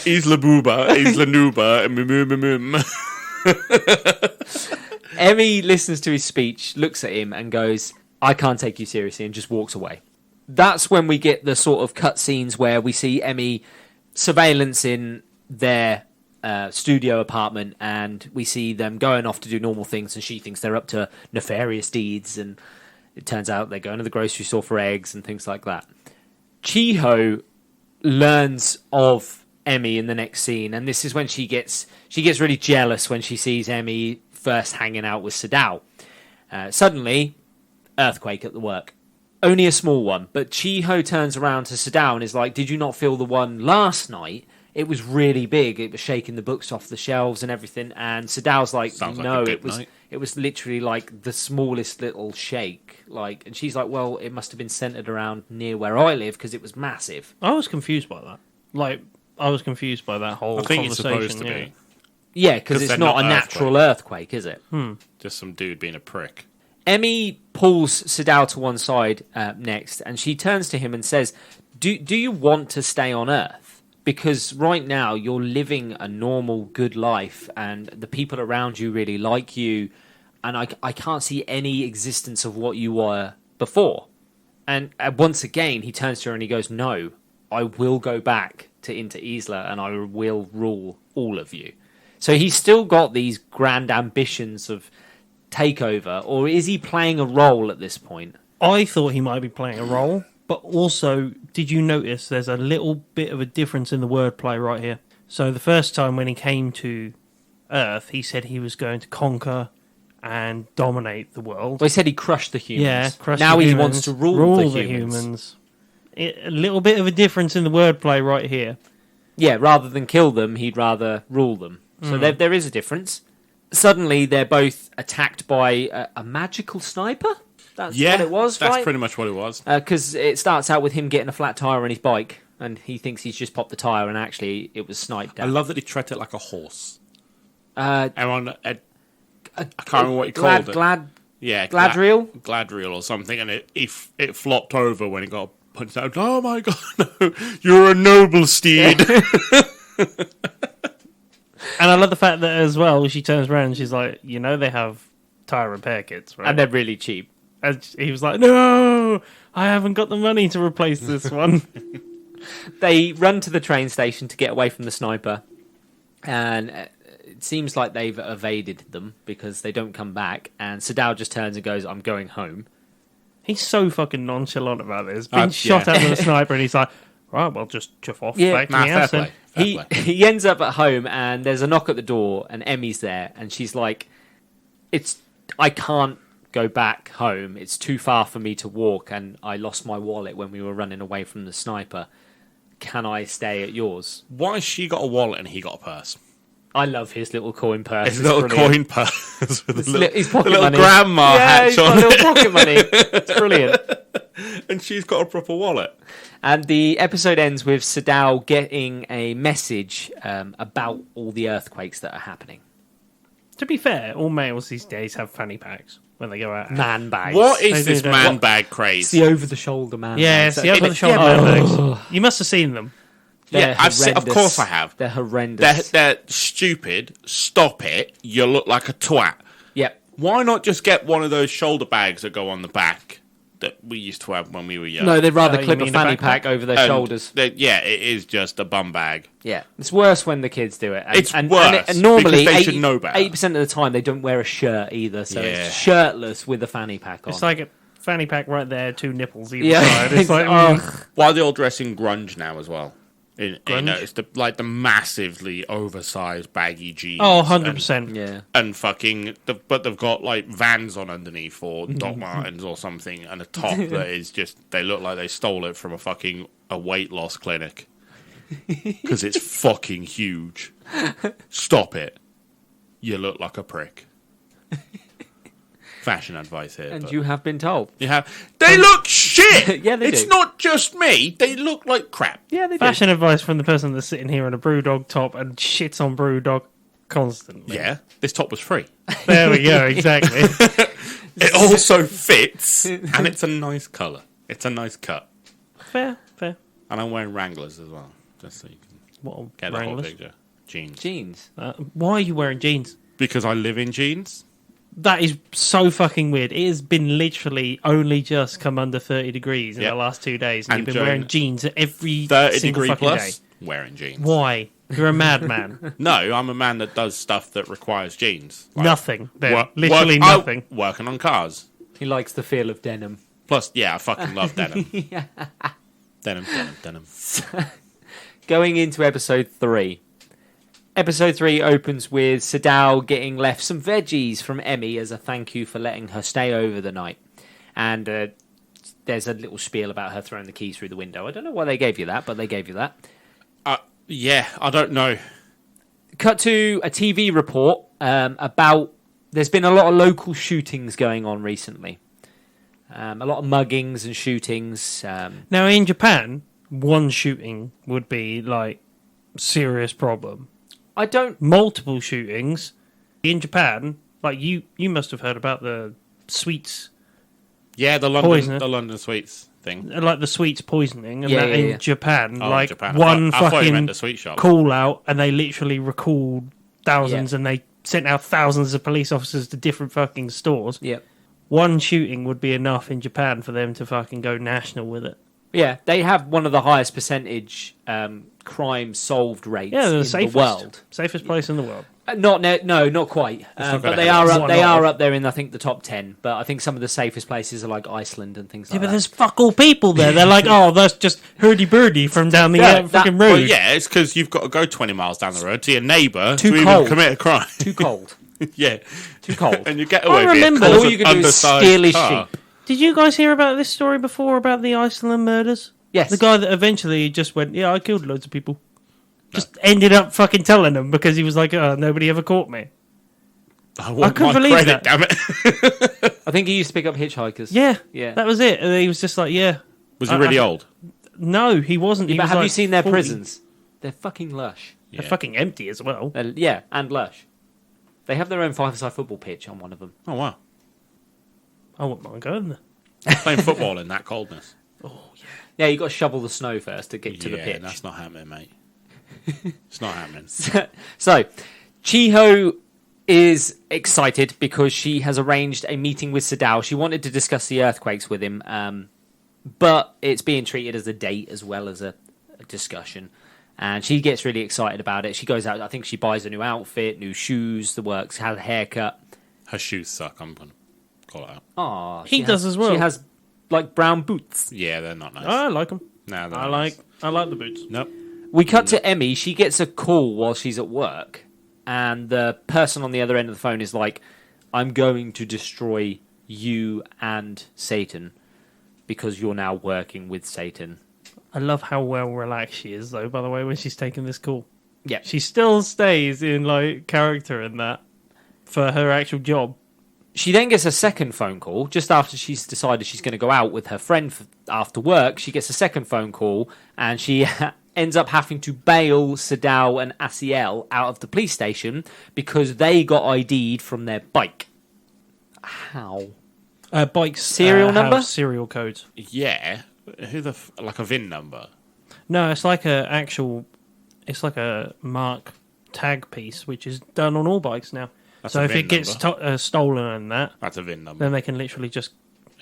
Isla Booba, Isla Nuba, and Emmy listens to his speech, looks at him and goes, "I can't take you seriously," and just walks away. That's when we get the sort of cutscenes where we see Emmy surveillance in their studio apartment, and we see them going off to do normal things, and she thinks they're up to nefarious deeds, and it turns out they're going to the grocery store for eggs and things like that. Chiho learns of Emmy in the next scene, and this is when she gets really jealous when she sees Emmy first hanging out with Sadao. Suddenly, earthquake at the work. Only a small one, but Chiho turns around to Sadao and is like, "Did you not feel the one last night? It was really big. It was shaking the books off the shelves and everything." And Sadao's like, Sounds like "No, a big night." It was literally like the smallest little shake." And she's like, "Well, it must have been centered around near where I live because it was massive." I was confused by that. I was confused by that whole I think it's conversation. supposed to be. Yeah, because 'Cause it's they're not not a natural earthquake, is it? Just some dude being a prick. Emmy pulls Sadao to one side next, and she turns to him and says, Do you want to stay on Earth? Because right now you're living a normal, good life, and the people around you really like you, and I can't see any existence of what you were before." And once again, he turns to her and he goes, "No, I will go back into Isla, and I will rule all of you." So he's still got these grand ambitions of takeover, or is he playing a role at this point? I thought he might be playing a role, but But also, did you notice there's a little bit of a difference in the wordplay right here? So the first time when he came to Earth, he said he was going to conquer and dominate the world. Well, he said he crushed the humans. Yeah, crush now the he humans, wants to rule the humans. A little bit of a difference in the wordplay right here. Yeah, rather than kill them, he'd rather rule them. So there is a difference. Suddenly, they're both attacked by a magical sniper? That's what it was, right? That's pretty much what it was. Because it starts out with him getting a flat tyre on his bike, and he thinks he's just popped the tyre, and actually it was sniped I out. love that he treated it like a horse. Uh, I can't remember what he called it. Gladriel? Gladriel or something, and it flopped over when he got punched out. Oh my god, no! You're a noble steed. And I love the fact that as well, she turns around and she's like, they have tyre repair kits, right? And they're really cheap. And he was like, no, I haven't got the money to replace this one. They run to the train station to get away from the sniper, and it seems like they've evaded them because they don't come back, and Sadao just turns and goes, I'm going home. He's so fucking nonchalant about this. Been shot at with a sniper, and he's like, right, well, just chuff off back to the house then. He ends up at home, and there's a knock at the door, and Emmy's there, and she's like, I can't go back home. It's too far for me to walk, and I lost my wallet when we were running away from the sniper. Can I stay at yours? Why has she got a wallet and he got a purse? I love his little coin purse. His little coin purse with his pocket little money. grandma hatch on little pocket money. It's brilliant. And she's got a proper wallet. And the episode ends with Sadao getting a message about all the earthquakes that are happening. To be fair, all males these days have fanny packs when they go out. Man bags. What is this do, man bag craze? It's the over-the-shoulder man Yeah, bags. it's the over-the-shoulder bags. You must have seen them. They're I've seen, of course I have. They're horrendous. They're stupid. Stop it. You look like a twat. Yep. Why not just get one of those shoulder bags that go on the back that we used to have when we were young? No, they'd rather you clip a mean fanny a backpack? pack over their shoulders. Yeah, it is just a bum bag. Yeah, it's worse when the kids do it. It's worse, And normally, because they should know better. 80% of the time, they don't wear a shirt either, so Yeah. it's shirtless with a fanny pack on. It's like a fanny pack right there, two nipples either Yeah. side. It's like, Why are they all dressing grunge now as well? It's the massively oversized baggy jeans. oh, 100%. yeah. And fucking, but they've got like Vans on underneath or Doc Martens or something, and a top that is just, they look like they stole it from a weight loss clinic. Because it's fucking huge. Stop it. You look like a prick. Fashion advice here. And you have been told. You have. They look shit! Yeah, they It's do. not just me. They look like crap. Yeah, they do. Fashion advice from the person that's sitting here in a Brewdog top and shits on Brewdog constantly. Yeah, this top was free. There we go, exactly. It also fits, and it's a nice colour. It's a nice cut. Fair. And I'm wearing Wranglers as well, just so you can What, get the whole Wranglers? picture. Jeans. Jeans. Why are you wearing jeans? Because I live in jeans. That is so fucking weird. It has been literally only just come under 30 degrees in Yep. the last 2 days, and And you've been during wearing jeans every 30 single degree fucking plus, day. wearing jeans. Why? You're a madman. No, I'm a man that does stuff that requires jeans. Like Nothing. Then. Literally nothing. Working on cars. He likes the feel of denim. Plus, yeah, I fucking love denim. Denim. Going into episode 3. Episode 3 opens with Sadao getting left some veggies from Emmy as a thank you for letting her stay over the night. And there's a little spiel about her throwing the keys through the window. I don't know why they gave you that, but they gave you that. Yeah, I don't know. Cut to a TV report about... There's been a lot of local shootings going on recently. A lot of muggings and shootings. Now, in Japan, one shooting would be, like, serious problem. I don't... Multiple shootings. In Japan, like, you must have heard about the sweets, Yeah, the London sweets thing. like the sweets poisoning, and Yeah, that yeah, in yeah. Japan, Oh, like, Japan. one I thought you fucking meant the sweet shop. call out, and they literally recalled thousands, Yeah. and they sent out thousands of police officers to different fucking stores. Yep. One shooting would be enough in Japan for them to fucking go national with it. Yeah, they have one of the highest percentage crime solved rates Yeah, they're in the safest, the world. safest place in the world. Not quite. not But gonna they happen. are up. One They of. are up there in I think the top 10. But I think some of the safest places are like Iceland and things Yeah, like but that. there's fuck all people there. They're like, oh, that's just hurdy-burdy from down the Yeah, fucking that- road. Well, yeah, it's because you've got to go 20 miles down the road to your neighbour Too to even cold. commit a crime. Too cold. Yeah. Too cold. And you get away with remember- it. 'cause All of you can do is undersized steal his car. sheep. Did you guys hear about this story before about the Iceland murders? Yes. The guy that eventually just went, yeah, I killed loads of people. Just ended up fucking telling them because he was like, oh, nobody ever caught me. I want couldn't my believe credit, that. damn it. I think he used to pick up hitchhikers. Yeah. Yeah. That was it. And he was just like, yeah. Was he really old? No, he wasn't. He But was have like you seen their 40. prisons? They're fucking lush. They're fucking empty as well. Yeah, and lush. They have their own five-a-side football pitch on one of them. Oh, wow. I wouldn't mind going there. Playing football in that coldness. Yeah, you got to shovel the snow first to get to the pitch. That's not happening, mate. It's not happening. So, Chiho is excited because she has arranged a meeting with Sadao. She wanted to discuss the earthquakes with him, but it's being treated as a date as well as a discussion. And she gets really excited about it. She goes out, I think she buys a new outfit, new shoes, the works, has a haircut. Her shoes suck. I'm going to call it out. Oh, He does as well. She has like brown boots. Yeah, they're not nice. I like them. No, they're I not like nice. the boots. Nope. We cut to Emmy. She gets a call while she's at work, and the person on the other end of the phone is like, "I'm going to destroy you and Satan because you're now working with Satan." I love how well relaxed she is, though, by the way, when she's taking this call. Yeah, She still stays in, like, character in that for her actual job. she then gets a second phone call just after she's decided she's going to go out with her friend after work. She gets a second phone call, and she ends up having to bail Sadao and Asiel out of the police station because they got ID'd from their bike. How? Bikes Serial have number? serial codes. Yeah. Who the... like a VIN number? No, it's like it's like a mark tag piece, which is done on all bikes now. That's So a if VIN it gets stolen and that, That's a VIN number. then they can literally just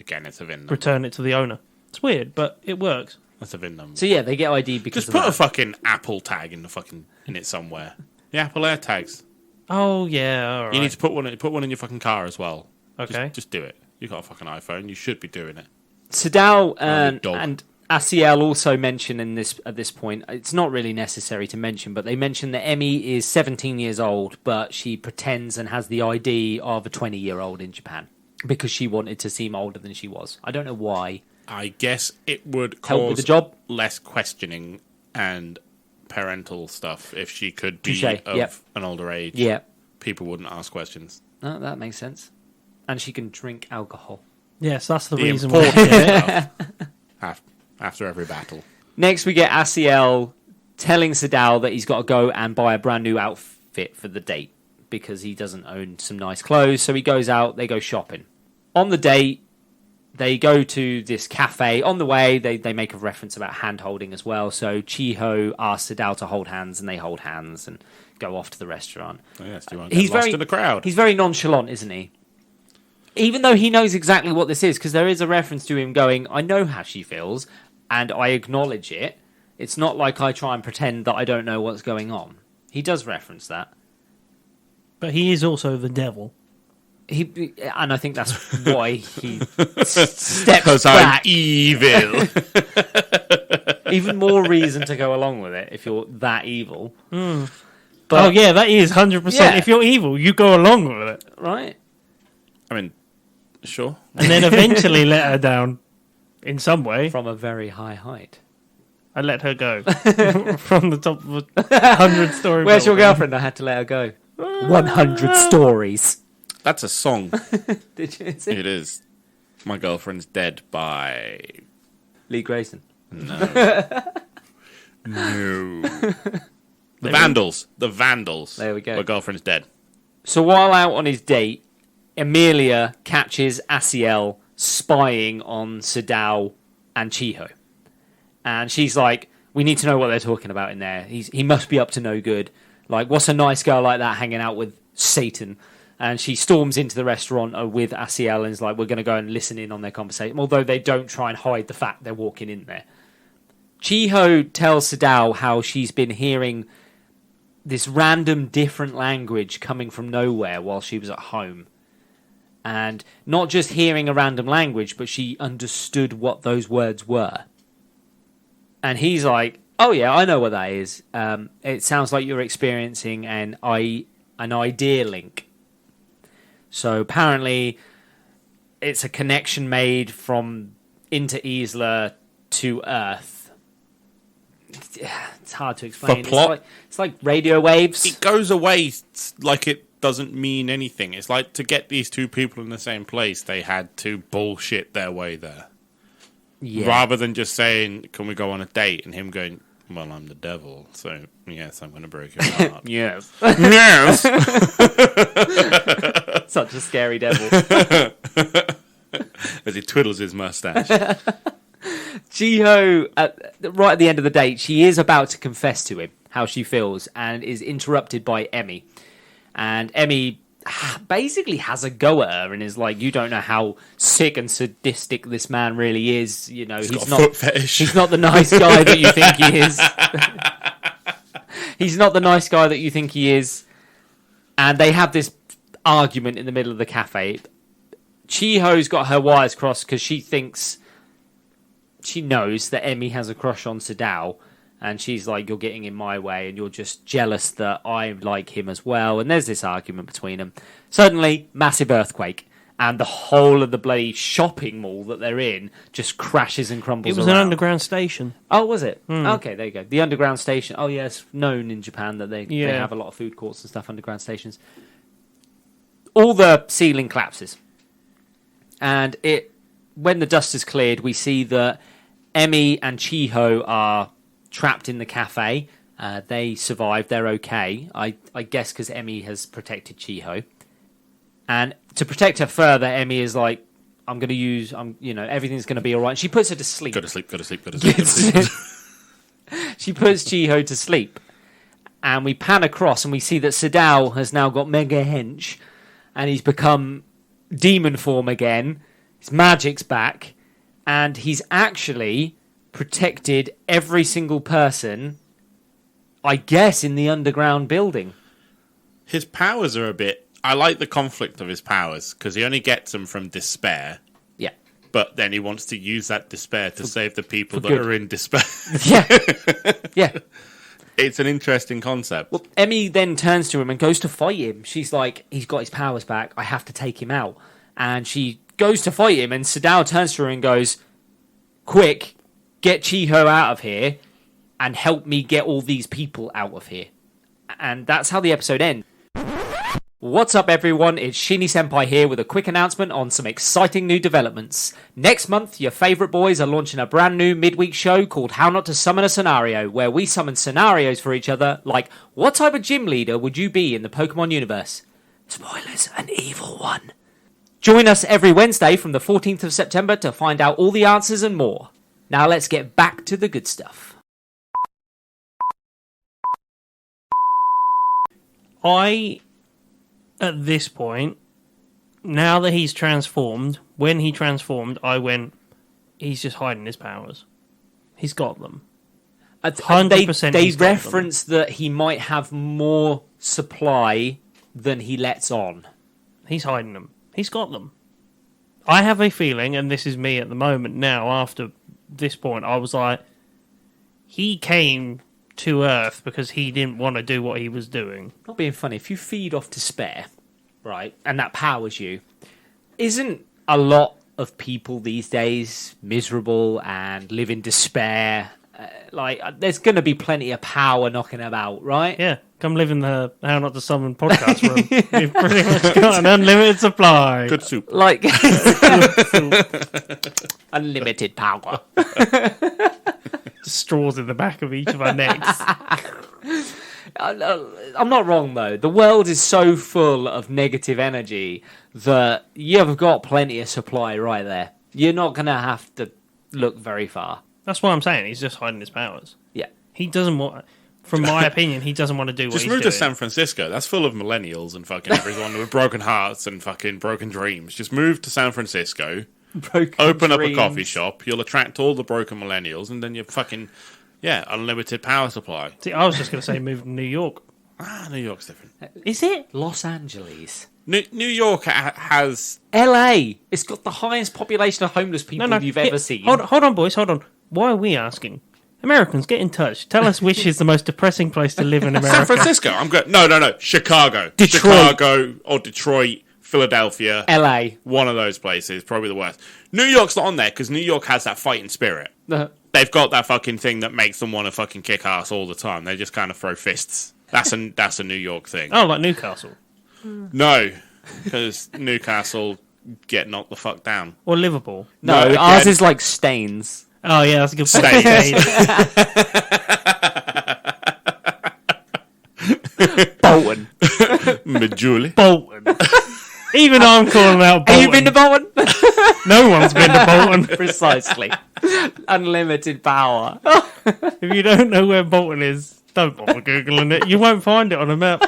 Again, it's a VIN number. return it to the owner. It's weird, but it works. That's a VIN number. So yeah, they get ID'd because Just of put a that. fucking Apple tag in it somewhere. The Apple AirTags. Oh, yeah, all right. You need to put one in your fucking car as well. Okay. Just do it. You got a fucking iPhone. You should be doing it. Sadao dog. and Asiel also mention at this point, it's not really necessary to mention, but they mention that Emmy is 17 years old, but she pretends and has the ID of a 20-year-old in Japan because she wanted to seem older than she was. I don't know why. I guess it would Help with cause the job? less questioning and parental stuff if she could be Touche, of yep. an older age. Yeah, People wouldn't ask questions. oh, that makes sense. And she can drink alcohol. Yes, that's the The reason why. important stuff after every battle. Next, we get Asiel telling Sadao that he's got to go and buy a brand new outfit for the date because he doesn't own some nice clothes. So he goes out, they go shopping. On the date, they go to this cafe. On the way, they make a reference about hand-holding as well. So Chiho asks Sadao to hold hands, and they hold hands and go off to the restaurant. Oh, yes, you won't get lost in the crowd. He's very nonchalant, isn't he? Even though he knows exactly what this is, because there is a reference to him going, I know how she feels, and I acknowledge it. It's not like I try and pretend that I don't know what's going on. He does reference that. But he is also the devil. And I think that's why he steps Because I'm back. evil. Even more reason to go along with it if you're that evil. Oh, But, yeah, that is 100%. Yeah. If you're evil, you go along with it. right? I mean, sure. And then eventually let her down in some way. From a very high height. I let her go from the top of a 100-story Where's your building. girlfriend? I had to let her go. 100 stories. That's a song. Did you see? It is. My Girlfriend's Dead by... Lee Grayson. No. No. The Vandals. The Vandals. There we go. My Girlfriend's Dead. So while out on his date, Amelia catches Asiel spying on Sadao and Chiho. And she's like, we need to know what they're talking about in there. He must be up to no good. Like, what's a nice girl like that hanging out with Satan? And she storms into the restaurant with Asiel and is like, we're going to go and listen in on their conversation. Although they don't try and hide the fact they're walking in there. Chiho tells Sadao how she's been hearing this random different language coming from nowhere while she was at home. And not just hearing a random language, but she understood what those words were. And he's like, oh yeah, I know what that is. It sounds like you're experiencing an idea link. So apparently it's a connection made from into Isla to Earth. It's hard to explain. For plot? It's like radio waves. It goes away like it doesn't mean anything. It's like to get these two people in the same place, they had to bullshit their way there. Yeah. Rather than just saying, can we go on a date? And him going, well, I'm the devil, so yes, I'm going to break your heart. Yes. Yes! Such a scary devil. As he twiddles his mustache. Chiho, right at the end of the date, she is about to confess to him how she feels and is interrupted by Emmy. And Emmy basically has a go at her and is like, you don't know how sick and sadistic this man really is. You know, He's got a foot fetish. He's not the nice guy that you think he is. He's not the nice guy that you think he is. And they have this argument in the middle of the cafe. Chiho's got her wires crossed because she knows that Emmy has a crush on Sadao. And she's like, you're getting in my way and you're just jealous that I like him as well. And there's this argument between them. Suddenly, massive earthquake. And the whole of the bloody shopping mall that they're in just crashes and crumbles It was around. an underground station. Oh, was it? Okay, there you go. The underground station. Oh, yeah, it's known in Japan that they Yeah. have a lot of food courts and stuff, underground stations. All the ceiling collapses. And when the dust is cleared, we see that Emmy and Chiho are trapped in the cafe. They survived. They're okay. I guess because Emmy has protected Chiho. And to protect her further, Emmy is like, I'm going to use, everything's going to be all right. And she puts her to sleep. Go to sleep, go to sleep, go to sleep. Go to sleep. She puts Chiho to sleep. And we pan across and we see that Sadao has now got mega hench. And he's become demon form again. His magic's back. And he's actually protected every single person, I guess, in the underground building. His powers are a bit... I like the conflict of his powers, because he only gets them from despair. Yeah. But then he wants to use that despair to save the people that good. are in despair. Yeah. Yeah. It's an interesting concept. Well, Emmy then turns to him and goes to fight him. She's like, he's got his powers back. I have to take him out. And she goes to fight him, and Sadao turns to her and goes, quick, get Chiho out of here and help me get all these people out of here. And that's how the episode ends. What's up, everyone? It's Shinny Senpai here with a quick announcement on some exciting new developments. Next month, your favourite boys are launching a brand new midweek show called How Not to Summon a Scenario, where we summon scenarios for each other, like, what type of gym leader would you be in the Pokemon universe? Spoilers, an evil one. Join us every Wednesday from the 14th of September to find out all the answers and more. Now let's get back to the good stuff. At this point, now that he's transformed, when he transformed, I went, he's just hiding his powers. He's got them. 100% They he's got reference that he might have more supply than he lets on. He's hiding them. He's got them. I have a feeling, and this is me at the moment now, after this point, I was like, he came to Earth because he didn't want to do what he was doing. Not being funny, if you feed off despair, right, and that powers you, isn't a lot of people these days miserable and live in despair? There's going to be plenty of power knocking about, right? Yeah, come live in the How Not to Summon podcast room. You've pretty much got an unlimited supply. Good soup. Like, unlimited power. Straws in the back of each of our necks. I'm not wrong, though. The world is so full of negative energy that you've got plenty of supply right there. You're not going to have to look very far. That's what I'm saying. He's just hiding his powers. Yeah. He doesn't want... From my opinion, he doesn't want to do what Just he's move doing. to San Francisco. That's full of millennials and fucking everyone with broken hearts and fucking broken dreams. Just move to San Francisco. Broken Open up a dreams. coffee shop. You'll attract all the broken millennials, and then you're fucking unlimited power supply. See, I was just going to say move to New York. New York's different. Is it? Los Angeles. New York has. LA. It's got the highest population of homeless people you've ever seen. Hold on, boys, hold on. Why are we asking? Americans, get in touch. Tell us which is the most depressing place to live in America. San Francisco. I'm good. No. Chicago. Detroit. Chicago or Detroit, Philadelphia. LA. One of those places, probably the worst. New York's not on there because New York has that fighting spirit. They've got that fucking thing that makes them want to fucking kick ass all the time. They just kind of throw fists. That's a New York thing. Oh, like Newcastle. No, because Newcastle get knocked the fuck down. Or Liverpool. No, again. ours is like Staines. Oh, yeah, that's a good point. Staines. Bolton. Majuli. Bolton. Even I'm calling out Bolton. Have you been to Bolton? No one's been to Bolton. Precisely. Unlimited power. If you don't know where Bolton is, don't bother Googling it. You won't find it on a map.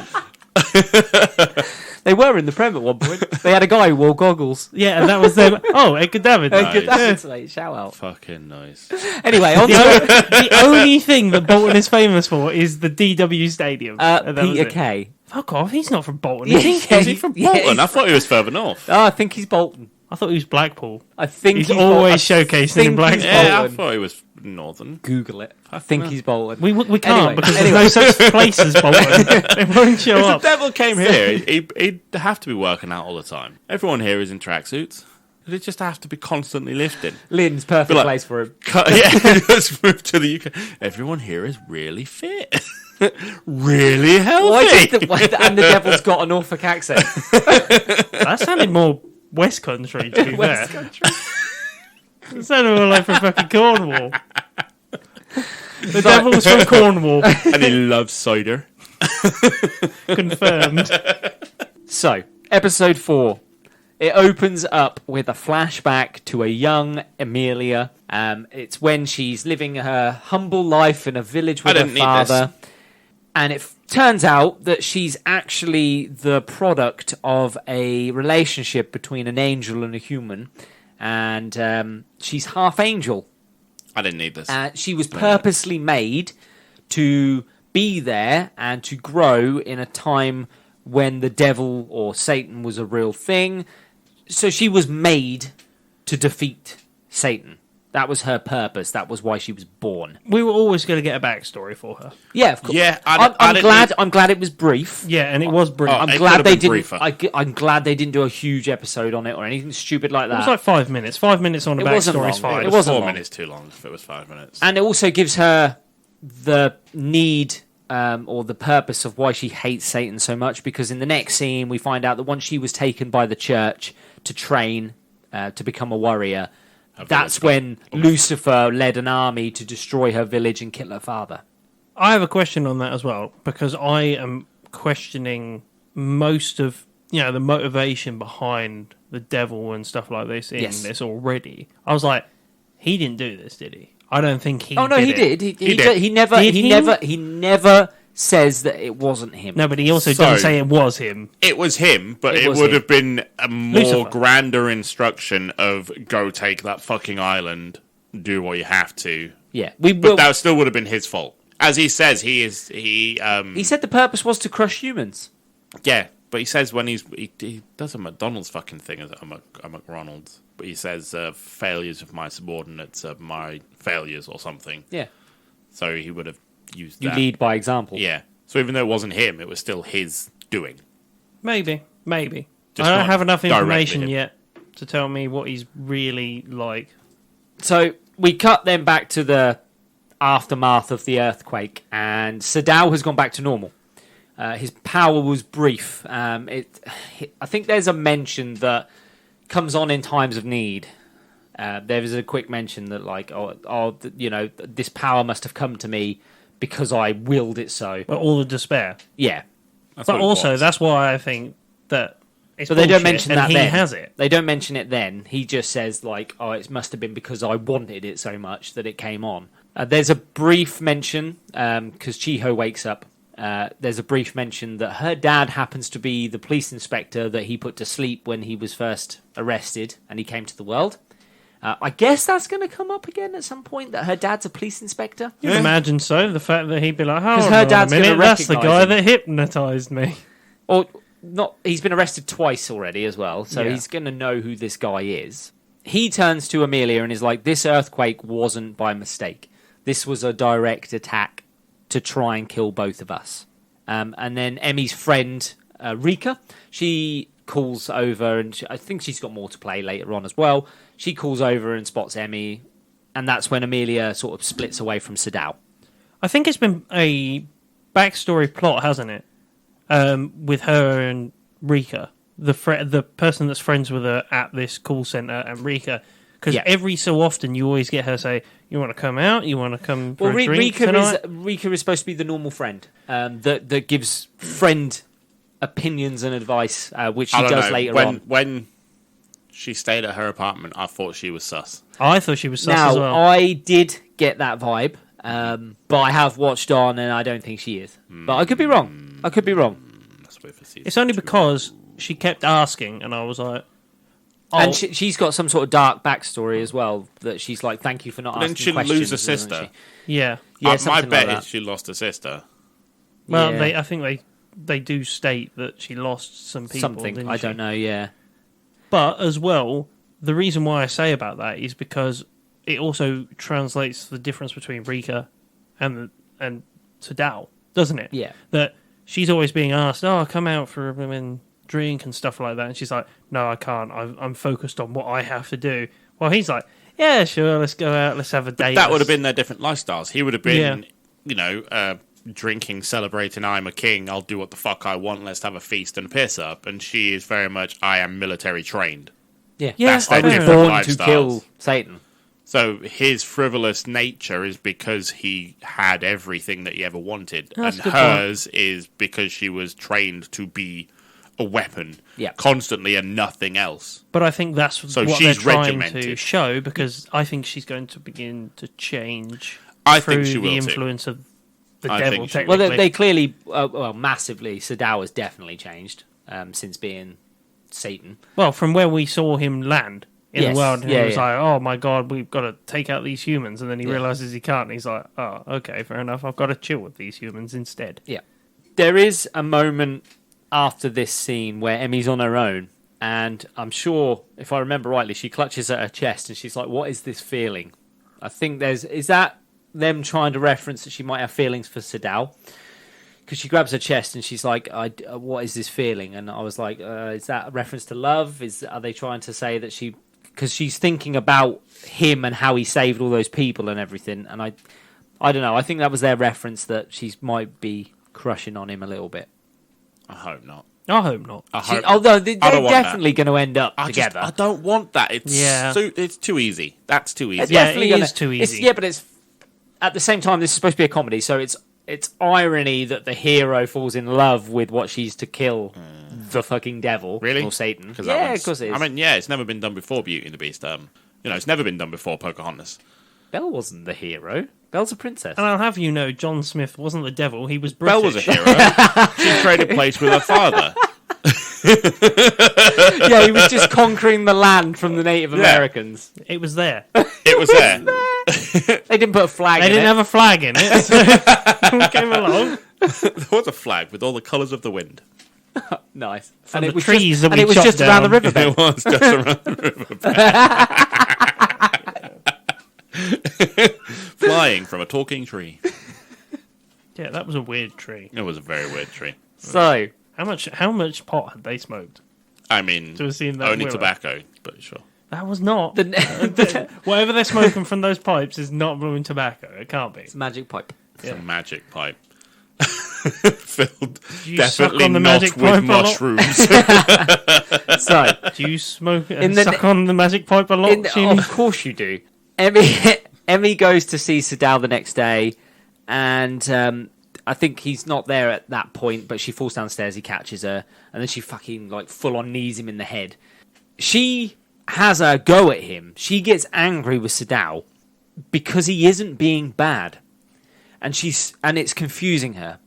They were in the Prem at one point. They had a guy who wore goggles. Yeah, and that was them. Oh, Edgar David. Good, Nice. that's mate. Shout out. Fucking nice. Anyway, on to The only thing that Bolton is famous for is the DW Stadium. And that was Peter it. Kay. Fuck off, he's not from Bolton. Yeah, Is he? Is he from Bolton? I thought he was further north. Oh, I think he's Bolton. I thought he was Blackpool. I think He's Bolton. always I showcasing think in Black. he's Yeah, I Bolton. thought he was northern. Google it. I think he's Bolton. We can't Anyway, because there's no such place as Bolton. It won't show If up. the devil came here, he'd have to be working out all the time. Everyone here is in tracksuits. He'd just have to be constantly lifting. Lynn's perfect Like- place for him. Yeah, just move to the UK. Everyone here is really fit. Really healthy. And the devil's got a Norfolk accent. That sounded more West Country, to be West fair. Country. It sounded more like from fucking Cornwall. The devil's from Cornwall. And he loves cider. Confirmed. So, episode 4. It opens up with a flashback to a young Amelia. It's when she's living her humble life in a village with I her didn't need father. And it turns out that she's actually the product of a relationship between an angel and a human. And she's half angel. I didn't need this. She was purposely made to be there and to grow in a time when the devil or Satan was a real thing. So she was made to defeat Satan. That was her purpose. That was why she was born. We were always going to get a backstory for her. Yeah, of course. Yeah, I'm glad it was brief. Yeah, and it was brilliant. Oh, I'm it glad could've they been didn't. briefer. I'm glad they didn't do a huge episode on it or anything stupid like It that. was like 5 minutes. 5 minutes on the It wasn't backstory is long. fine. It wasn't 4 long. minutes too long if it was 5 minutes. And it also gives her the need or the purpose of why she hates Satan so much, because in the next scene we find out that once she was taken by the church to train to become a warrior, that's when Lucifer led an army to destroy her village and kill her father. I have a question on that as well, because I am questioning most of the motivation behind the devil and stuff like this in Yes. this already. I was like, he didn't do this, did he? I don't think he. Oh no, he it. did. He did. did. He never. Did he he? never. He never says that it wasn't him. No, but he also So- doesn't say it was him. It was him, but It it was would him. have been a more Lucifer. grander instruction of go take that fucking island, do what you have to. Yeah, we But will. that still would have been his fault. As he says, he He said the purpose was to crush humans. yeah, but he says when he does a McDonald's fucking thing as a Mg Ronalds, but he says failures of my subordinates are my failures or something. Yeah, So he would have used you that. lead by example. Yeah. So even though it wasn't him, it was still his doing. Maybe. Just I don't not have enough directly information him. yet to tell me what he's really like. So we cut then back to the aftermath of the earthquake, and Sadao has gone back to normal. His power was brief. I think there's a mention that comes on in times of need. There is a quick mention that, like, this power must have come to me because I willed it so. But all the despair. Yeah, That's But what it also, was. that's why I think that it's but they don't bullshit, mention and that he then. has it. They don't mention it then. He just says, like, oh, it must have been because I wanted it so much that it came on. There's a brief mention, because Chiho wakes up. There's a brief mention that her dad happens to be the police inspector that he put to sleep when he was first arrested and he came to the world. I guess that's going to come up again at some point, that her dad's a police inspector. You'd imagine so. The fact that he'd be like, "Oh, her dad's a minute, gonna that's the recognise guy him. that hypnotised me." Or not, he's been arrested twice already as well, so Yeah. he's going to know who this guy is. He turns to Amelia and is like, this earthquake wasn't by mistake. This was a direct attack to try and kill both of us. And then Emmy's friend, Rika, she calls over, and I think she's got more to play later on as well. She calls over and spots Emmy, and that's when Amelia sort of splits away from Sadao. I think it's been a backstory plot, hasn't it? With her and Rika, the person that's friends with her at this call center, and Rika, because every so often you always get her say, "You want to come out? You want to come for a drink tonight?" Rika is supposed to be the normal friend that gives friend opinions and advice, which she does later on. When she stayed at her apartment, I thought she was sus. I thought she was sus Now, as well. I did get that vibe, but I have watched on, and I don't think she is. But I could be wrong. I could be wrong. Let's wait for season It's only 2. because she kept asking, and I was like, "Oh, And she's got some sort of dark backstory as well, that she's like, thank you for not Then asking she questions. lose a doesn't sister. she? yeah." Yeah, My something bet like is that. she lost a sister. Well, Yeah. I think they do state that she lost some people. Something, didn't I she? don't know, yeah. But as well, the reason why I say about that is because it also translates the difference between Rika and Sadao, doesn't it? Yeah. That she's always being asked, "Oh, come out for a women drink and stuff like that," and she's like, "No, I can't. I'm focused on what I have to do." Well, he's like, "Yeah, sure, let's go out, let's have a date." That would have been their different lifestyles. He would have been, Yeah. drinking, celebrating, I'm a king, I'll do what the fuck I want, let's have a feast and piss up. And she is very much, I am military trained. Yeah, That's their fair different enough. born to lifestyles. kill Satan. So his frivolous nature is because he had everything that he ever wanted. That's And a good point. hers is because she was trained to be a weapon constantly and nothing else. But I think that's So what she's they're trying to regimented. show, because I think she's going to begin to change I through think she the will too. influence of the I devil, think she will. technically. Well, they clearly, massively, Sadao has definitely changed since being Satan. Well, from where we saw him land in Yes. the world, and Yeah, he was yeah. like, "Oh my god, we've got to take out these humans," and then he Yeah. realizes he can't, and he's like, "Oh, okay, fair enough. I've got to chill with these humans instead." Yeah. There is a moment after this scene where Emmy's on her own, and I'm sure, if I remember rightly, she clutches at her chest and she's like, what is this feeling? I think is that them trying to reference that she might have feelings for Sadao? Because she grabs her chest and she's like, what is this feeling? And I was like, is that a reference to love? Are they trying to say that because she's thinking about him and how he saved all those people and everything, and I don't know, I think that was their reference, that she might be crushing on him a little bit. I hope not. I hope not. Although they're I don't want definitely going to end up I together. don't want that. It's Yeah. it's too easy. That's too It's easy. Yeah, definitely it gonna, is too it's- easy. yeah, but it's at the same time, this is supposed to be a comedy, so it's irony that the hero falls in love with what she's to kill, the fucking devil, Really? or Satan. 'Cause that Yeah, one's- of course it is. I mean, yeah, it's never been done before, Beauty and the Beast. It's never been done before, Pocahontas. Belle wasn't the hero. Belle's a princess. And I'll have you know, John Smith wasn't the devil; he was British. Belle was a hero. She traded place with her father. Yeah, he was just conquering the land from the Native Americans. It was there. It was there. They didn't put a flag They in didn't it. have a flag in it. So came along. There was a flag with all the colours of the wind. Nice. From And the it was trees just, that and we it was chopped just around the down. riverbed. It was just around the riverbed. Flying from a talking tree. Yeah, that was a weird tree. It was a very weird tree. So, How much pot had they smoked? I mean, To have seen that only mirror. tobacco, but sure. That was not. the Whatever they're smoking from those pipes is not blowing tobacco. It can't be. magic pipe. It's a magic pipe. Filled you suck definitely on the not magic with pipe a lot? mushrooms. So, Do you smoke In and the suck ne- on the magic pipe a lot, Sheeny? of course you do. Emmy goes to see Sadao the next day, and I think he's not there at that point, but she falls downstairs, he catches her, and then she fucking, like, full-on knees him in the head. She has a go at him. She gets angry with Sadao because he isn't being bad. And it's confusing her.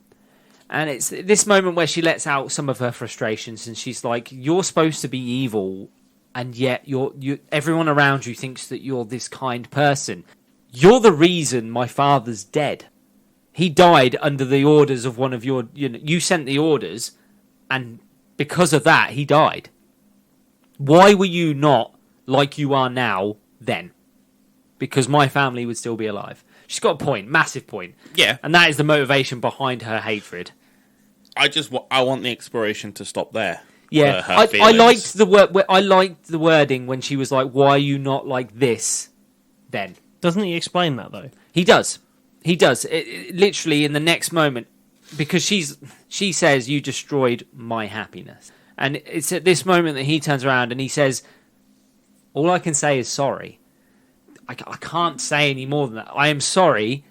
And it's this moment where she lets out some of her frustrations, and she's like, you're supposed to be evil, and yet everyone around you thinks that you're this kind person. You're the reason my father's dead. He died under the orders of one of your... you sent the orders, and because of that, he died. Why were you not like you are now then? Because my family would still be alive. She's got a point, massive point. Yeah. And that is the motivation behind her hatred. I want the exploration to stop there. Yeah, I liked the wording when she was like, "Why are you not like this?" Then doesn't he explain that though? He does. Literally in the next moment, because she says, "You destroyed my happiness," and it's at this moment that he turns around and he says, "All I can say is sorry. I can't say any more than that. I am sorry,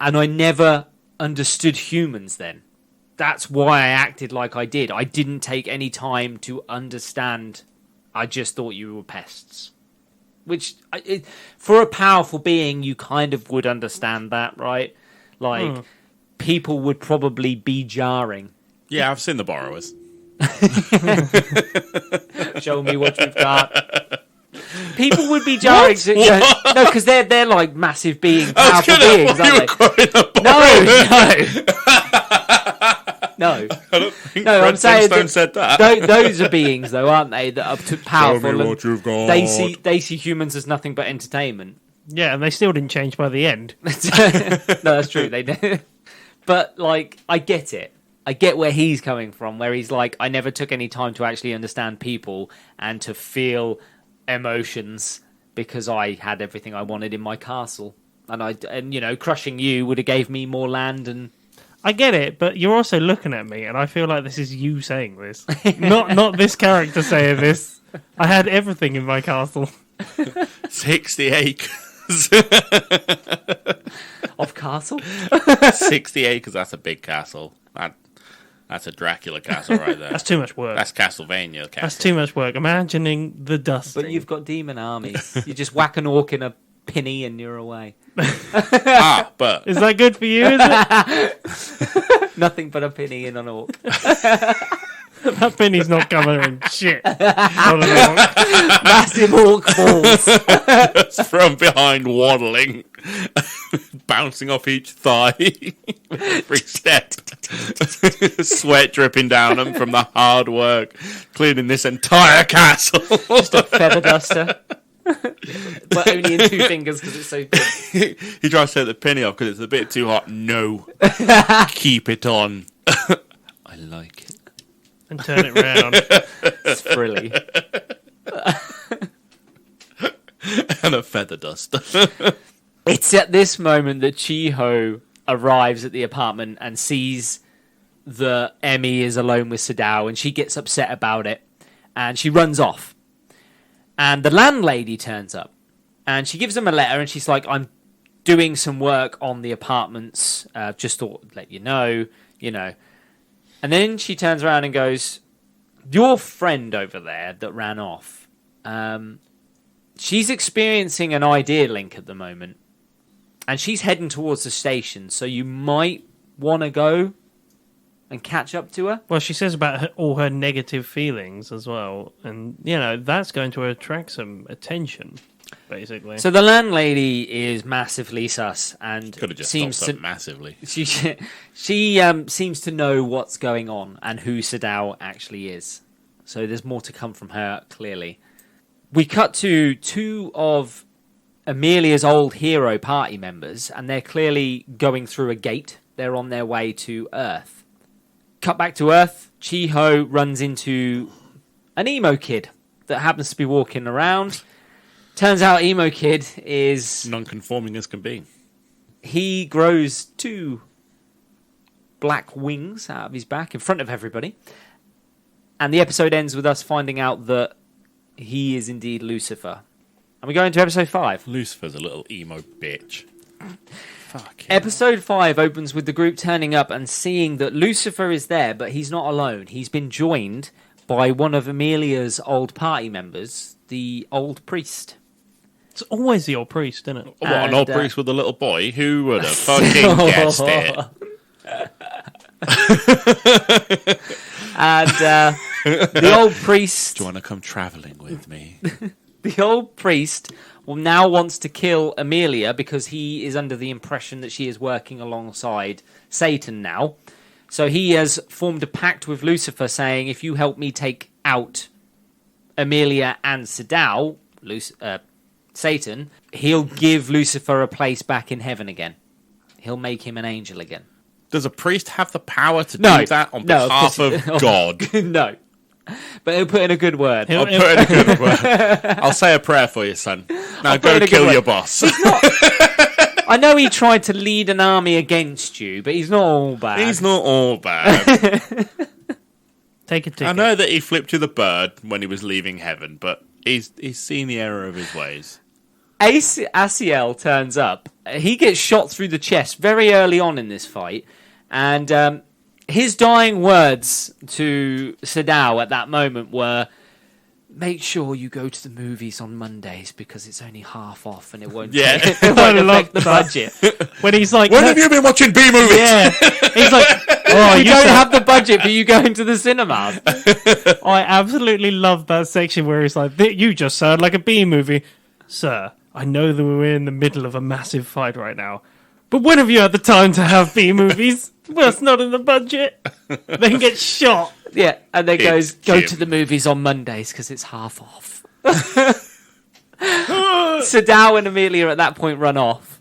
and I never understood humans then. That's why I acted like I did. I didn't take any time to understand. I just thought you were pests." Which, for a powerful being, you kind of would understand that, right? Like, people would probably be jarring. Yeah, I've seen The Borrowers. Show me what you've got. People would be jarring. No, because they're like massive beings, powerful beings, aren't they? No. I don't think I'm saying Flintstone said that. Those are beings, though, aren't they? That are too powerful. Show me what you've got. They see humans as nothing but entertainment. Yeah, and they still didn't change by the end. No, that's true. They did. But like, I get it. I get where he's coming from. Where he's like, I never took any time to actually understand people and to feel emotions because I had everything I wanted in my castle, and crushing you would have gave me more land and. I get it, but you're also looking at me, and I feel like this is you saying this, not this character saying this. I had everything in my castle. 60 acres of castle. 60 acres. That's a big castle. That's a Dracula castle right there. That's too much work. That's Castlevania castle. That's too much work. Imagining the dust. But you've got demon armies. You just whack an orc in a pinny and you're away. But is that good for you? Is it? Nothing but a penny in an orc. That penny's not covering shit. Massive orc balls from behind, waddling, bouncing off each thigh, every step, sweat dripping down them from the hard work cleaning this entire castle. Just a feather duster. But only in 2 fingers because it's so big. He tries to take the penny off because it's a bit too hot. No. Keep it on. I like it. And turn it round. It's frilly. And a feather duster. It's at this moment that Chiho arrives at the apartment and sees that Emmy is alone with Sadao, and she gets upset about it. And she runs off. And the landlady turns up, and she gives them a letter, and she's like, "I'm doing some work on the apartments. Just thought I'd let you know." And then she turns around and goes, "Your friend over there that ran off, she's experiencing an idea link at the moment, and she's heading towards the station, so you might want to go and catch up to her." Well, she says about all her negative feelings as well, and that's going to attract some attention, basically. So the landlady is massively sus, and could have just seems stopped to up massively. She seems to know what's going on and who Sadao actually is. So there's more to come from her, clearly. We cut to 2 of Amelia's old hero party members, and they're clearly going through a gate. They're on their way to Earth. Cut back to Earth, Chiho runs into an emo kid that happens to be walking around. Turns out emo kid is... non-conforming as can be. He grows 2 black wings out of his back in front of everybody. And the episode ends with us finding out that he is indeed Lucifer. And we go into episode 5. Lucifer's a little emo bitch. Fuck. Episode 5 opens with the group turning up and seeing that Lucifer is there, but he's not alone. He's been joined by one of Amelia's old party members, the old priest. It's always the old priest, isn't it? What, an old priest with a little boy? Who would have fucking guessed it? And The old priest. Do you want to come travelling with me? The old priest now wants to kill Amelia because he is under the impression that she is working alongside Satan now. So he has formed a pact with Lucifer saying, if you help me take out Amelia and Sadao, Satan, he'll give Lucifer a place back in heaven again. He'll make him an angel again. Does a priest have the power to No. do that on No, behalf of God? No. But he'll put in a good word. I'll put in a good word. I'll say a prayer for you, son. Now go kill your boss. I know he tried to lead an army against you, but he's not all bad. He's not all bad. Take a ticket. I know that he flipped you the bird when he was leaving heaven, but he's seen the error of his ways. Asiel turns up. He gets shot through the chest very early on in this fight, and his dying words to Sadao at that moment were, make sure you go to the movies on Mondays because it's only half off and it won't, it won't affect the budget. When he's like, when have you been watching B movies? Yeah. He's like, we don't have the budget for you going to the cinemas. I absolutely love that section where he's like, you just sound like a B movie. Sir, I know that we're in the middle of a massive fight right now, but when have you had the time to have B movies? Well, it's not in the budget. Then get shot. Yeah, and then goes, go to the movies on Mondays because it's half off. Sadao and Amelia at that point run off.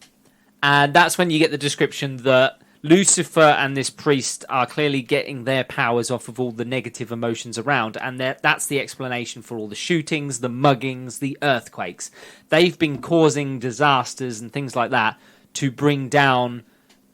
And that's when you get the description that Lucifer and this priest are clearly getting their powers off of all the negative emotions around. And that's the explanation for all the shootings, the muggings, the earthquakes. They've been causing disasters and things like that to bring down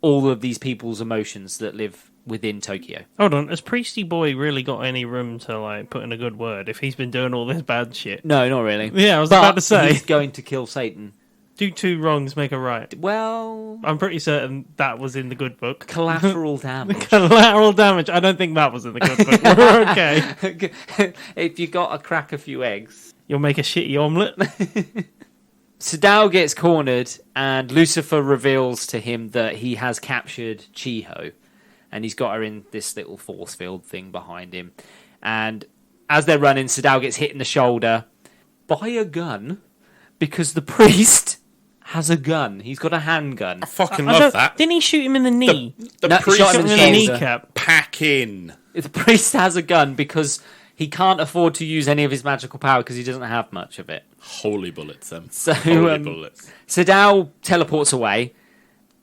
all of these people's emotions that live within Tokyo. Hold on, has Priesty Boy really got any room to like put in a good word if he's been doing all this bad shit? No, not really. Yeah, I was about to say. He's going to kill Satan. Do two wrongs make a right. Well, I'm pretty certain that was in the good book. collateral damage. Collateral damage. I don't think that was in the good book. We're okay. If you got to crack a few eggs. You'll make a shitty omelette. Sadao gets cornered and Lucifer reveals to him that he has captured Chiho. And he's got her in this little force field thing behind him. And as they're running, Sadao gets hit in the shoulder by a gun because the priest has a gun. He's got a handgun. I fucking love that. Didn't he shoot him in the knee? The No, priest shot him in the shoulder. kneecap. pack in. The priest has a gun because he can't afford to use any of his magical power because he doesn't have much of it. Holy bullets, them. So Holy bullets. Sadao teleports away,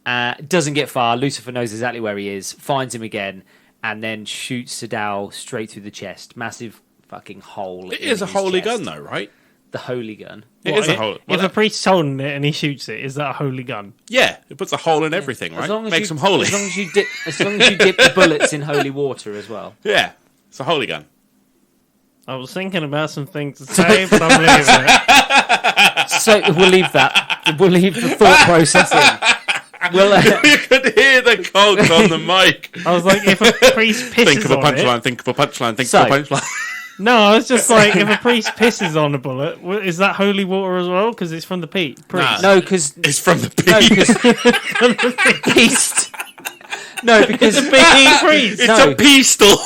doesn't get far. Lucifer knows exactly where he is, finds him again, and then shoots Sadao straight through the chest. Massive fucking hole. It in is a his holy chest. gun, though, right? The holy gun. It What, is a holy. If a priest's holding it and he shoots it, is that a holy gun? Yeah, it puts a hole in everything, right? Makes them holy. As long as you dip the bullets in holy water as well. Yeah, it's a holy gun. I was thinking about some things to say, but I'm leaving it. So we'll leave that. We'll leave the thought process in. We'll, You could hear the cogs on the mic. I was like, if a priest pisses Think of a on punchline, it... think of a punchline, think So- of a punchline. No, I was just like, if a priest pisses on a bullet, is that holy water as well? Because it's from the priest. Nah. no, because It's from the pea. beast. No, because priest. It's No. a pistol.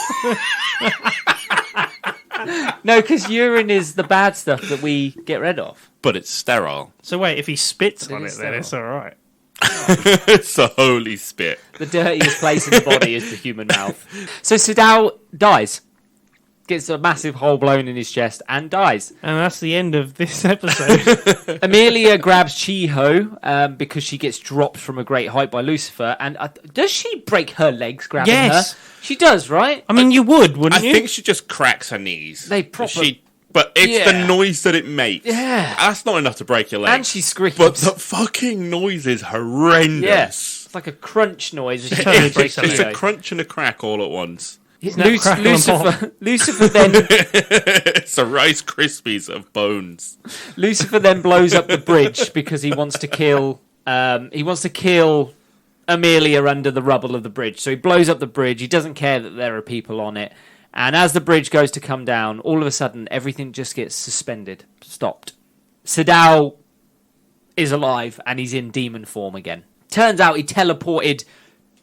No, because urine is the bad stuff that we get rid of. But it's sterile. So wait, if he spits It on is it, then it's all right. It's a holy spit. The dirtiest place in the body is the human mouth. So Sadao dies. Gets a massive hole blown in his chest and dies. And that's the end of this episode. Amelia grabs Chiho because she gets dropped from a great height by Lucifer. And does she break her legs grabbing Yes. her? She does, right? I mean, you would, I wouldn't you? think she just cracks her knees. They proper... But it's Yeah. the noise that it makes. Yeah. That's not enough to break your leg. And she screams. But the fucking noise is horrendous. Yes. It's like a crunch noise. As she Totally breaks breaks her her It's leg. a crunch and a crack all at once. Lucifer then It's a Rice Krispies of bones. Lucifer then blows up the bridge because he wants to kill Amelia under the rubble of the bridge. So he blows up the bridge. He doesn't care that there are people on it. And as the bridge goes to come down, all of a sudden everything just gets suspended, stopped. Sadao is alive and he's in demon form again. Turns out he teleported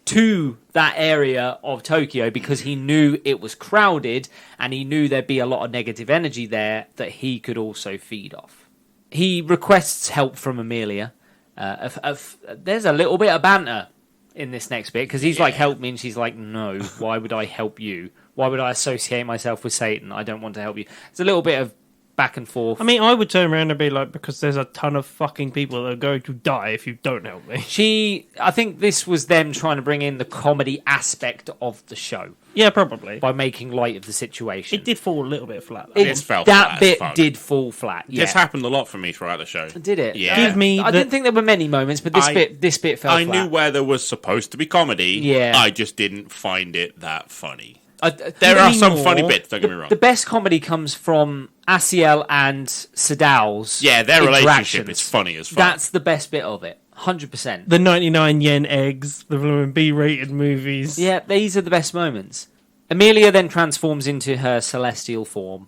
to that area of Tokyo because he knew it was crowded and he knew there'd be a lot of negative energy there that he could also feed off. He requests help from Amelia. There's a little bit of banter in this next bit because he's like, help me, and she's like, no, why would I help you? Why would I associate myself with Satan? I don't want to help you. It's a little bit of back and forth. I mean, I would turn around and be like, because there's a ton of fucking people that are going to die if you don't help me. I think this was them trying to bring in the comedy aspect of the show Yeah, probably. by making light of the situation. It did fall a little bit flat, though. It fell that flat as bit fuck. did fall flat. Yeah. This happened a lot for me throughout the show. Did it? Yeah. Give me I didn't think there were many moments, but this bit fell I flat. knew where there was supposed to be comedy. Yeah. I just didn't find it that funny. There There are some funny bits, don't get me wrong. The best comedy comes from Asiel and Sadal's Yeah, their relationship interactions. is funny as fuck. That's the best bit of it. 100%. The 99 yen eggs, the B-rated movies. Yeah, these are the best moments. Amelia then transforms into her celestial form.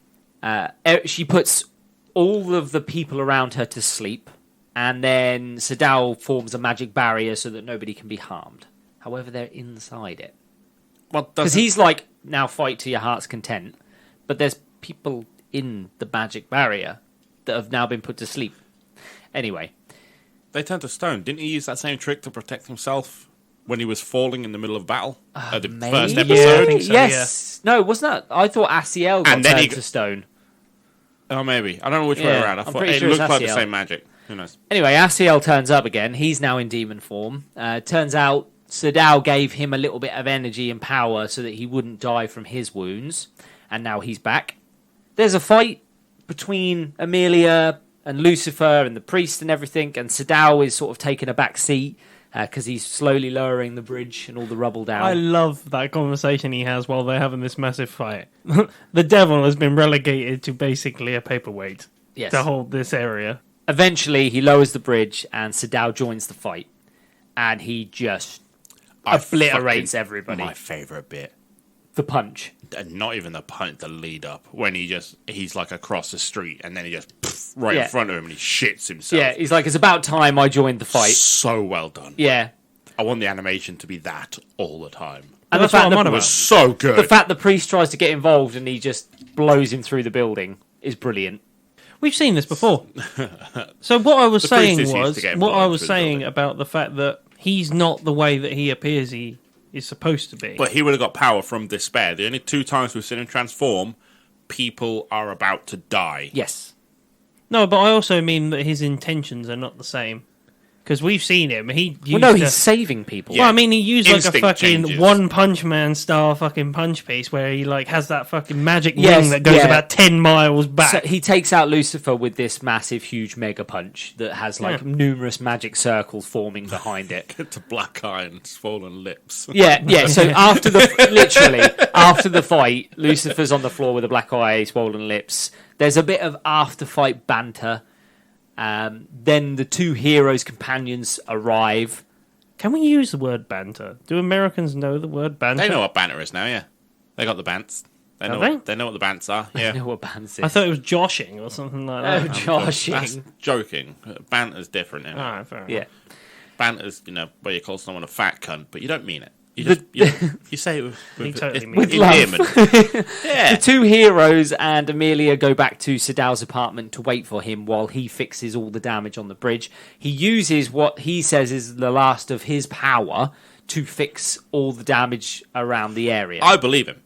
She puts all of the people around her to sleep, and then Sadal forms a magic barrier so that nobody can be harmed. However, they're inside it. Because he's like, now fight to your heart's content, but there's people in the magic barrier that have now been put to sleep. Anyway. They turned to stone. Didn't he use that same trick to protect himself when he was falling in the middle of battle? At the Maybe? first Yeah, I episode? think so, Yes. No, wasn't that? I thought Asiel got And then turned to stone. Oh, maybe. I don't know which way Yeah, around. I I'm thought pretty it sure it's looked like the Asiel. same magic. Who knows? Anyway, Asiel turns up again. He's now in demon form. Turns out Sadal gave him a little bit of energy and power so that he wouldn't die from his wounds. And now he's back. There's a fight between Amelia and Lucifer and the priest and everything. And Sadal is sort of taking a back seat because he's slowly lowering the bridge and all the rubble down. I love that conversation he has while they're having this massive fight. The devil has been relegated to basically a paperweight Yes. to hold this area. Eventually, he lowers the bridge and Sadal joins the fight. And he just obliterates everybody. My favourite bit. The punch. And not even the punch, the lead up. When he's like across the street and then he just right Yeah. in front of him and he shits himself. Yeah, he's like, it's about time I joined the fight. So well done. Yeah. I want the animation to be that all the time. And That's the what fact I'm that on It about. was so good. the fact the priest tries to get involved and he just blows him through the building is brilliant. We've seen this before. So what I was The priest saying is used was, to getting what I blown was through the saying building. about the fact that he's not the way that he appears he is supposed to be. But he would have got power from despair. The only 2 times we've seen him transform, people are about to die. Yes. No, but I also mean that his intentions are not the same. Because we've seen him. He used Well, no, to- he's saving people. Yeah. Well, I mean, he used like a Instinct fucking changes. One Punch Man style fucking punch piece where he like has that fucking magic Yes, ring that goes yeah. about 10 miles back. So he takes out Lucifer with this massive, huge mega punch that has like Yeah. numerous magic circles forming behind it. To black eye and swollen lips. Yeah. So after the fight, Lucifer's on the floor with a black eye, swollen lips. There's a bit of after-fight banter. Then the 2 heroes' companions arrive. Can we use the word banter? Do Americans know the word banter? They know what banter is now, yeah. They got the bants. They know, Have they know what the bants are, yeah. You know what bands I is? thought it was joshing or something like Oh, that. That's joshing. joking. Banter's different. Isn't it? Alright, fair enough. Yeah. Banter's, where you call someone a fat cunt, but you don't mean it. You say it He totally with means it. With endearment. Yeah. The 2 heroes and Amelia go back to Sadal's apartment to wait for him while he fixes all the damage on the bridge. He uses what he says is the last of his power to fix all the damage around the area. I believe him,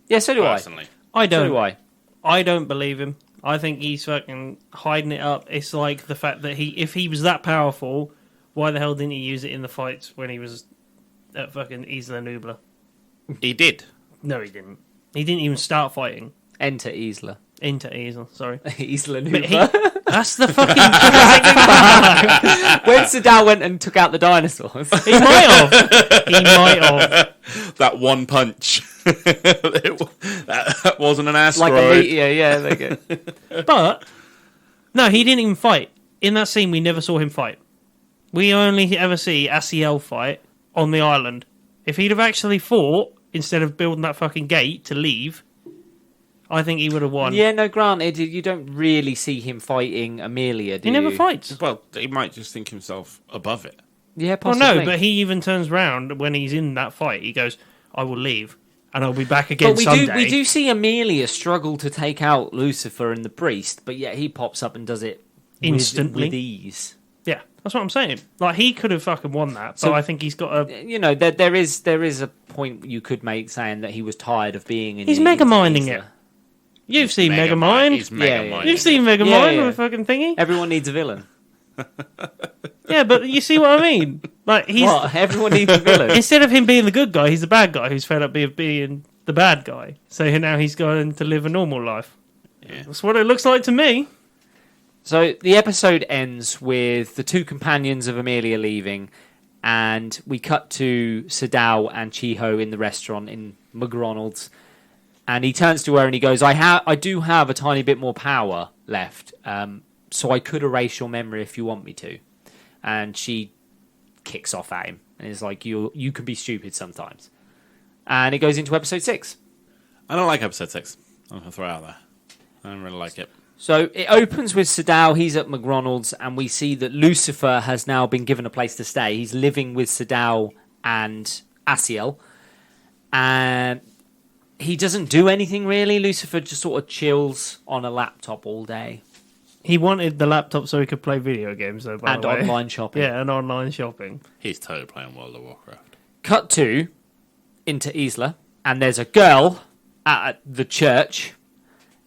Yeah, so do personally. I I. So don't. do I. I don't believe him. I think he's fucking hiding it up. It's like the fact that if he was that powerful, why the hell didn't he use it in the fights when he was at fucking Isla Nubla? He did. No, he didn't. He didn't even start fighting. Enter Isla. Into Isla, sorry. Isla But Nubla. that's the fucking Jurassic Park. When Sadal went and took out the dinosaurs. He might have. He might have. That one punch. that wasn't an Like asteroid. a meteor, yeah. There you go. But no, he didn't even fight. In that scene, we never saw him fight. We only ever see Asiel fight on the island. If he'd have actually fought instead of building that fucking gate to leave, I think he would have won. Yeah, no, granted, you don't really see him fighting Amelia, do He never you? fights. Well, he might just think himself above it. Yeah, Well, possibly. no, but he even turns round when he's in that fight. He goes, "I will leave, and I'll be back again But someday." we do see Amelia struggle to take out Lucifer and the priest, but yet he pops up and does it Instantly. with ease. Yeah, that's what I'm saying. Like, he could have fucking won that, but So- I think he's got a... You know, there is a point you could make saying that he was tired of being in. He's the mega minding Isla. it. You've seen Megamind. He's mega Yeah. minding You've seen it. Megamind Yeah. with a fucking thingy. Everyone needs a villain. Yeah, but you see what I mean? Like, he's... What? Everyone needs a villain. Instead of him being the good guy, he's the bad guy who's fed up being the bad guy. So now he's going to live a normal life. Yeah. That's what it looks like to me. So the episode ends with the two companions of Amelia leaving, and we cut to Sadao and Chiho in the restaurant in Mg Ronalds, and he turns to her and he goes, I do have a tiny bit more power left, so I could erase your memory if you want me to." And she kicks off at him and is like, you can be stupid sometimes. And it goes into episode 6. I don't like episode 6. I'm going to throw it out there. I don't really like it. So it opens with Sadao, he's at McRonald's, and we see that Lucifer has now been given a place to stay. He's living with Sadao and Asiel. And he doesn't do anything really. Lucifer just sort of chills on a laptop all day. He wanted the laptop so he could play video games, though, by And the way. online shopping. Yeah, and online shopping. He's totally playing World of Warcraft. Cut to into Isla, and there's a girl at the church,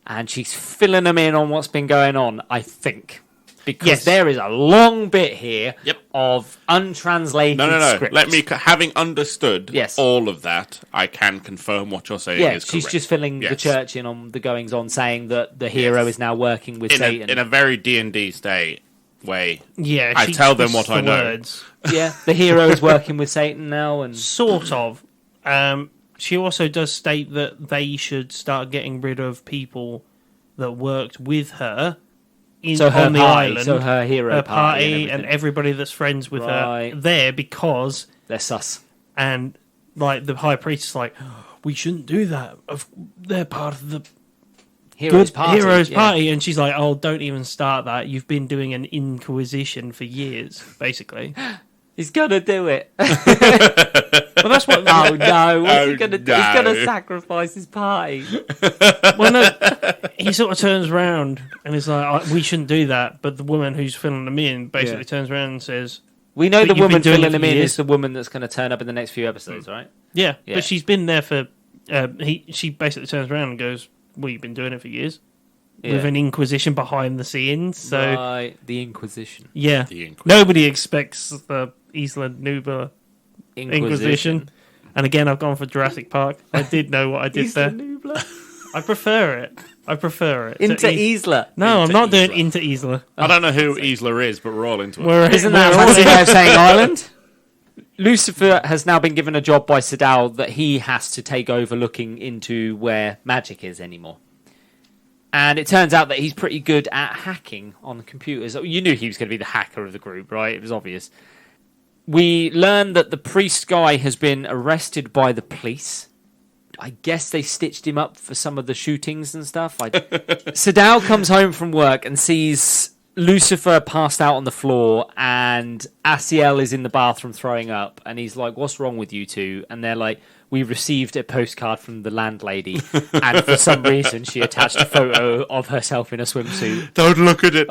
and she's filling them in on what's been going on, I think. Because Yes. there is a long bit here Yep. of untranslated No. script. Let me, having understood Yes. all of that, I can confirm what you're saying Yeah, is she's correct. just filling the Yes. church in on the goings on, saying that the hero Yes. is now working with Satan. In a very D&D state way. Yeah, I she tell them twists what I the know. words. Yeah, the hero is working with Satan now, and Sort of. She also does state that they should start getting rid of people that worked with her so her on the party, island. so her hero her party, party and and everything. everybody that's friends with Right. her there because... They're sus. And, like, the high priest is like, we shouldn't do that. They're part of the Hero's party. hero's yeah. party. And she's like, oh, don't even start that. You've been doing an inquisition for years, basically. He's gonna do it. But that's what... Oh no! What's he Oh, gonna do? no. He's gonna sacrifice his party. Well, no, he sort of turns around and is like, we shouldn't do that. But the woman who's filling them in basically Yeah. turns around and says, We know But the you've woman been doing filling it them for in years. is the woman that's going to turn up in the next few episodes, right? yeah, Yeah. but she's been there for... she basically turns around and goes, well, you've been doing it for years. Yeah. With an inquisition behind the scenes. So, Right, the Inquisition. yeah. The Inquisition. Nobody expects the Isla Nubla Inquisition. And again, I've gone for Jurassic Park. I did know what I did Isla there. Nubla. I prefer it. to Into Is- Isla. No, I'm Into not doing Isla. into Isla. I don't know who Isla is, but we're all into it. Isn't that a fancy way of saying island? Lucifer has now been given a job by Sadao that he has to take over looking into where magic is anymore. And it turns out that he's pretty good at hacking on computers. You knew he was going to be the hacker of the group, right? It was obvious. We learn that the priest guy has been arrested by the police. I guess they stitched him up for some of the shootings and stuff. Sadao comes home from work and sees Lucifer passed out on the floor and Asiel is in the bathroom throwing up. And he's like, what's wrong with you two? And they're like, we received a postcard from the landlady. And for some reason, she attached a photo of herself in a swimsuit. Don't look at it.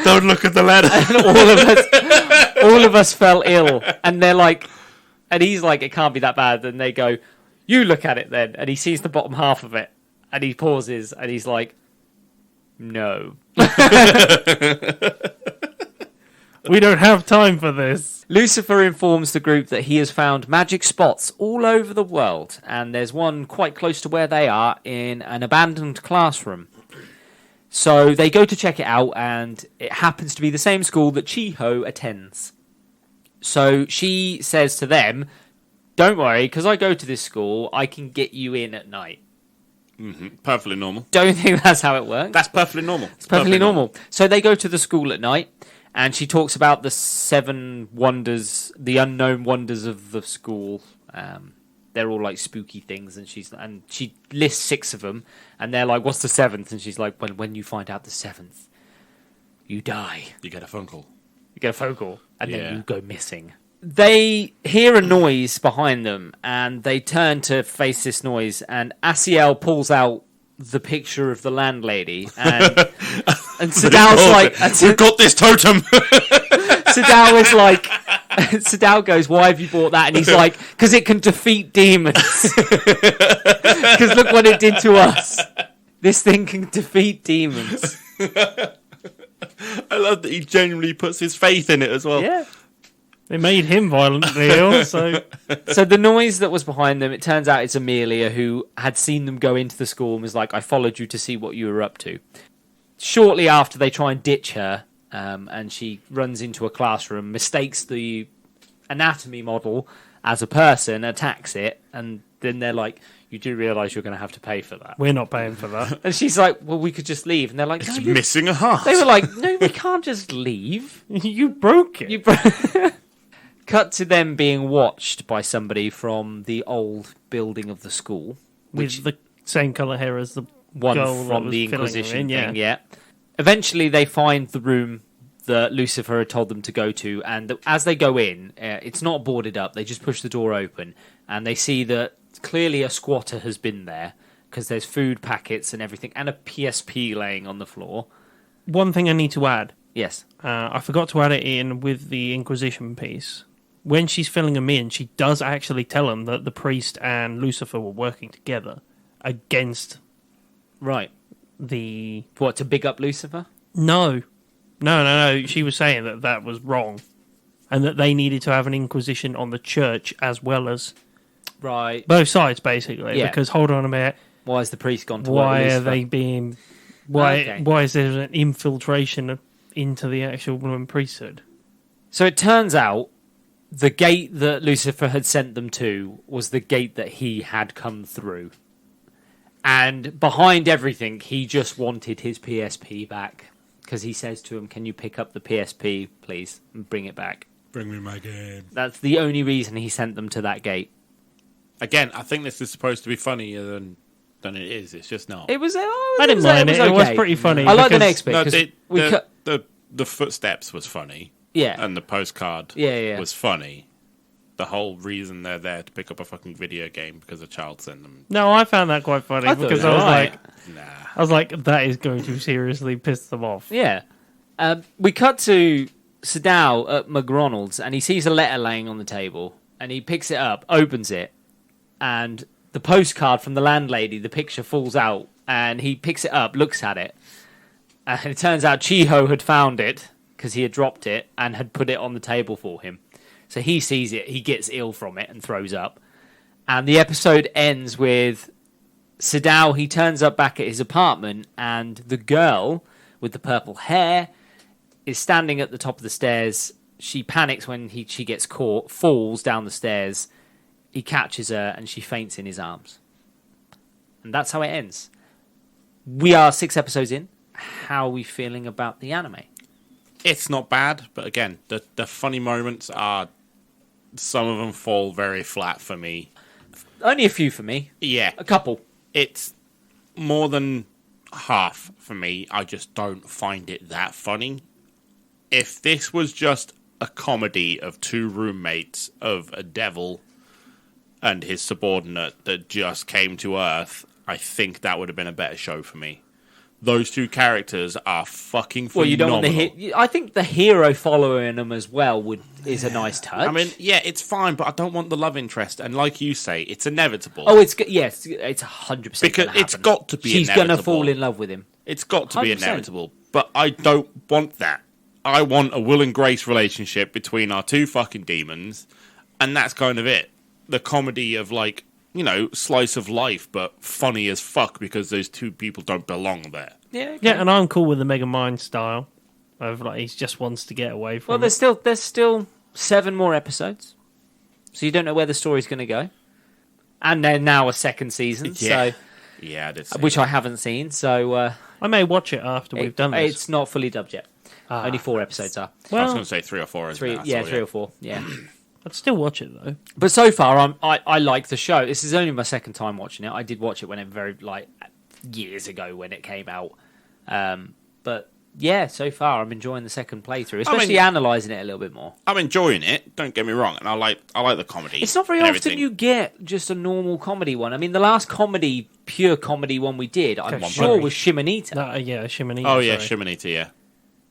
Don't look at the letter. And all of us fell ill. And they're like, and he's like, it can't be that bad. And they go, you look at it then. And he sees the bottom half of it. And he pauses and he's like, no. We don't have time for this. Lucifer informs the group that he has found magic spots all over the world, and there's one quite close to where they are in an abandoned classroom. So they go to check it out, and it happens to be the same school that Chiho attends. So she says to them, don't worry, because I go to this school, I can get you in at night. Perfectly normal. Don't think that's how it works. That's perfectly normal. It's perfectly normal. So they go to the school at night, and she talks about the 7 wonders, the unknown wonders of the school. They're all like spooky things, and she lists 6 of them, and they're like, "What's the 7th?" And she's like, "When you find out the 7th, you die. You get a phone call. You get a phone call, and Yeah. then you go missing." They hear a noise behind them, and they turn to face this noise, and Asiel pulls out the picture of the landlady, and Sadal's like... We've got this totem! Sadal is like... Sadal goes, why have you bought that? And he's like, because it can defeat demons. Because look what it did to us. This thing can defeat demons. I love that he genuinely puts his faith in it as well. Yeah. It made him violently ill, so... So the noise that was behind them, it turns out it's Amelia, who had seen them go into the school and was like, I followed you to see what you were up to. Shortly after, they try and ditch her, and she runs into a classroom, mistakes the anatomy model as a person, attacks it, and then they're like, you do realise you're going to have to pay for that. We're not paying for that. And she's like, well, we could just leave. And they're like, It's no, missing a heart. They were like, no, we can't just leave. You broke it. Cut to them being watched by somebody from the old building of the school. With the same colour hair as the One girl that from was the filling her Inquisition in, thing, yeah. Eventually, they find the room that Lucifer had told them to go to, and as they go in, it's not boarded up. They just push the door open, and they see that clearly a squatter has been there, because there's food packets and everything, and a PSP laying on the floor. One thing I need to add. Yes. I forgot to add it in with the Inquisition piece. When she's filling them in, she does actually tell them that the priest and Lucifer were working together against Right. the... What, to big up Lucifer? No. She was saying that that was wrong. And that they needed to have an Inquisition on the church as well as... Right. Both sides, basically. Yeah. Because, hold on a minute, Why has the priest gone to work why with are Lucifer? they being... Why Okay. Why is there an infiltration into the actual woman priesthood? So it turns out the gate that Lucifer had sent them to was the gate that he had come through. And behind everything, he just wanted his PSP back. Because he says to him, can you pick up the PSP, please, and bring it back? Bring me my game. That's the only reason he sent them to that gate. Again, I think this is supposed to be funnier than it is. It's just not. It was... I didn't mind it. It was pretty funny. I like the because- next bit. No, 'cause the footsteps was funny. Yeah. And the postcard Yeah. was funny. The whole reason they're there to pick up a fucking video game because a child sent them. No, I found that quite funny I thought because it was alright. Nah. I was like, that is going to seriously piss them off. Yeah. We cut to Sadal at Mg Ronalds, and he sees a letter laying on the table, and he picks it up, opens it, and the postcard from the landlady, the picture falls out, and he picks it up, looks at it, and it turns out Chiho had found it, because he had dropped it, and had put it on the table for him. So he sees it, he gets ill from it, and throws up. And the episode ends with Sadal, he turns up back at his apartment, and the girl with the purple hair is standing at the top of the stairs. She panics when she gets caught, falls down the stairs. He catches her, and she faints in his arms. And that's how it ends. We are 6 episodes in. How are we feeling about the anime? It's not bad, but again, the funny moments are... Some of them fall very flat for me. Only a few for me. Yeah. A couple. It's more than half for me. I just don't find it that funny. If this was just a comedy of 2 roommates of a devil and his subordinate that just came to Earth, I think that would have been a better show for me. Those 2 characters are fucking phenomenal. Well, you don't want I think the hero following them as well is a nice touch. I mean, yeah, it's fine, but I don't want the love interest. And like you say, it's inevitable. Oh, it's 100% because gonna it's happen. got to be She's inevitable. going to fall in love with him. It's got to be 100%. inevitable. But I don't want that. I want a Will and Grace relationship between our 2 fucking demons, and that's kind of it. The comedy of, like, you know, slice of life, but funny as fuck because those 2 people don't belong there. Yeah, okay. Yeah, and I'm cool with the Mega Mind style of like he just wants to get away from. Well, there's still 7 more episodes, so you don't know where the story's going to go, and then now a second season, Yeah. so Yeah, I did see which that. I haven't seen. So I may watch it after we've done this. It's not fully dubbed yet. Only 4 episodes are. I was Well, going to say 3 or 4. Isn't it? That's all, 3 or 4. Yeah. I'd still watch it though. But so far, I like the show. This is only my second time watching it. I did watch it when it years ago when it came out. But Yeah, so far I'm enjoying the second playthrough, especially analysing it a little bit more. I'm enjoying it. Don't get me wrong, and I like the comedy. It's not very often you get just a normal comedy one. I mean, the last pure comedy one we did, I'm sure was Shimonita. Shimonita. Oh yeah, Shimonita, yeah.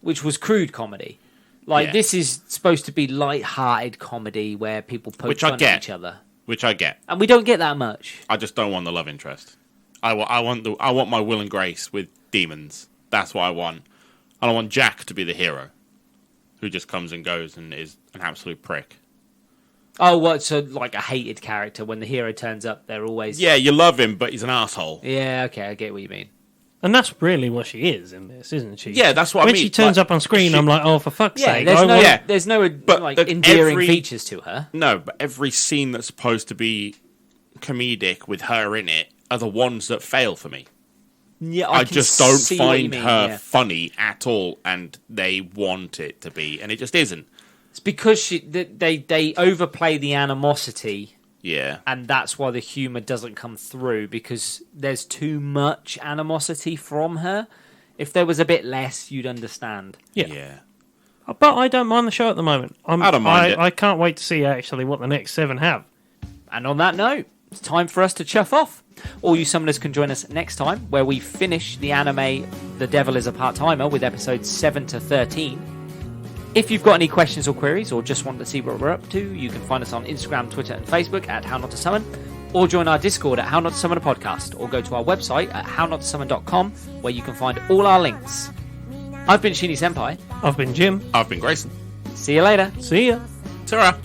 Which was crude comedy. This is supposed to be light-hearted comedy where people poke fun at each other. Which I get. And we don't get that much. I just don't want the love interest. I want my Will and Grace with demons. That's what I want. I don't want Jack to be the hero, who just comes and goes and is an absolute prick. Oh, what? So like a hated character. When the hero turns up, they're always... Yeah, you love him, but he's an asshole. Yeah, okay, I get what you mean. And that's really what she is in this, isn't she? Yeah, that's what I mean. When she turns up on screen, I'm like, oh, for fuck's sake. There's no endearing features to her. No, but every scene that's supposed to be comedic with her in it are the ones that fail for me. Yeah, I just don't find her funny at all, and they want it to be, and it just isn't. It's because they overplay the animosity. Yeah. And that's why the humour doesn't come through, because there's too much animosity from her. If there was a bit less, you'd understand. Yeah. But I don't mind the show at the moment. I don't mind it. I can't wait to see actually what the next 7 have. And on that note, it's time for us to chuff off. All you summoners can join us next time, where we finish the anime The Devil is a Part-Timer with episodes 7 to 13. If you've got any questions or queries, or just want to see what we're up to, you can find us on Instagram, Twitter and Facebook at How Not to Summon, or join our Discord at How Not to Summon a Podcast, or go to our website at hownottosummon.com, where you can find all our links. I've been Shinny Senpai. I've been Jim. I've been Grayson. See you later. See ya. Ta-ra.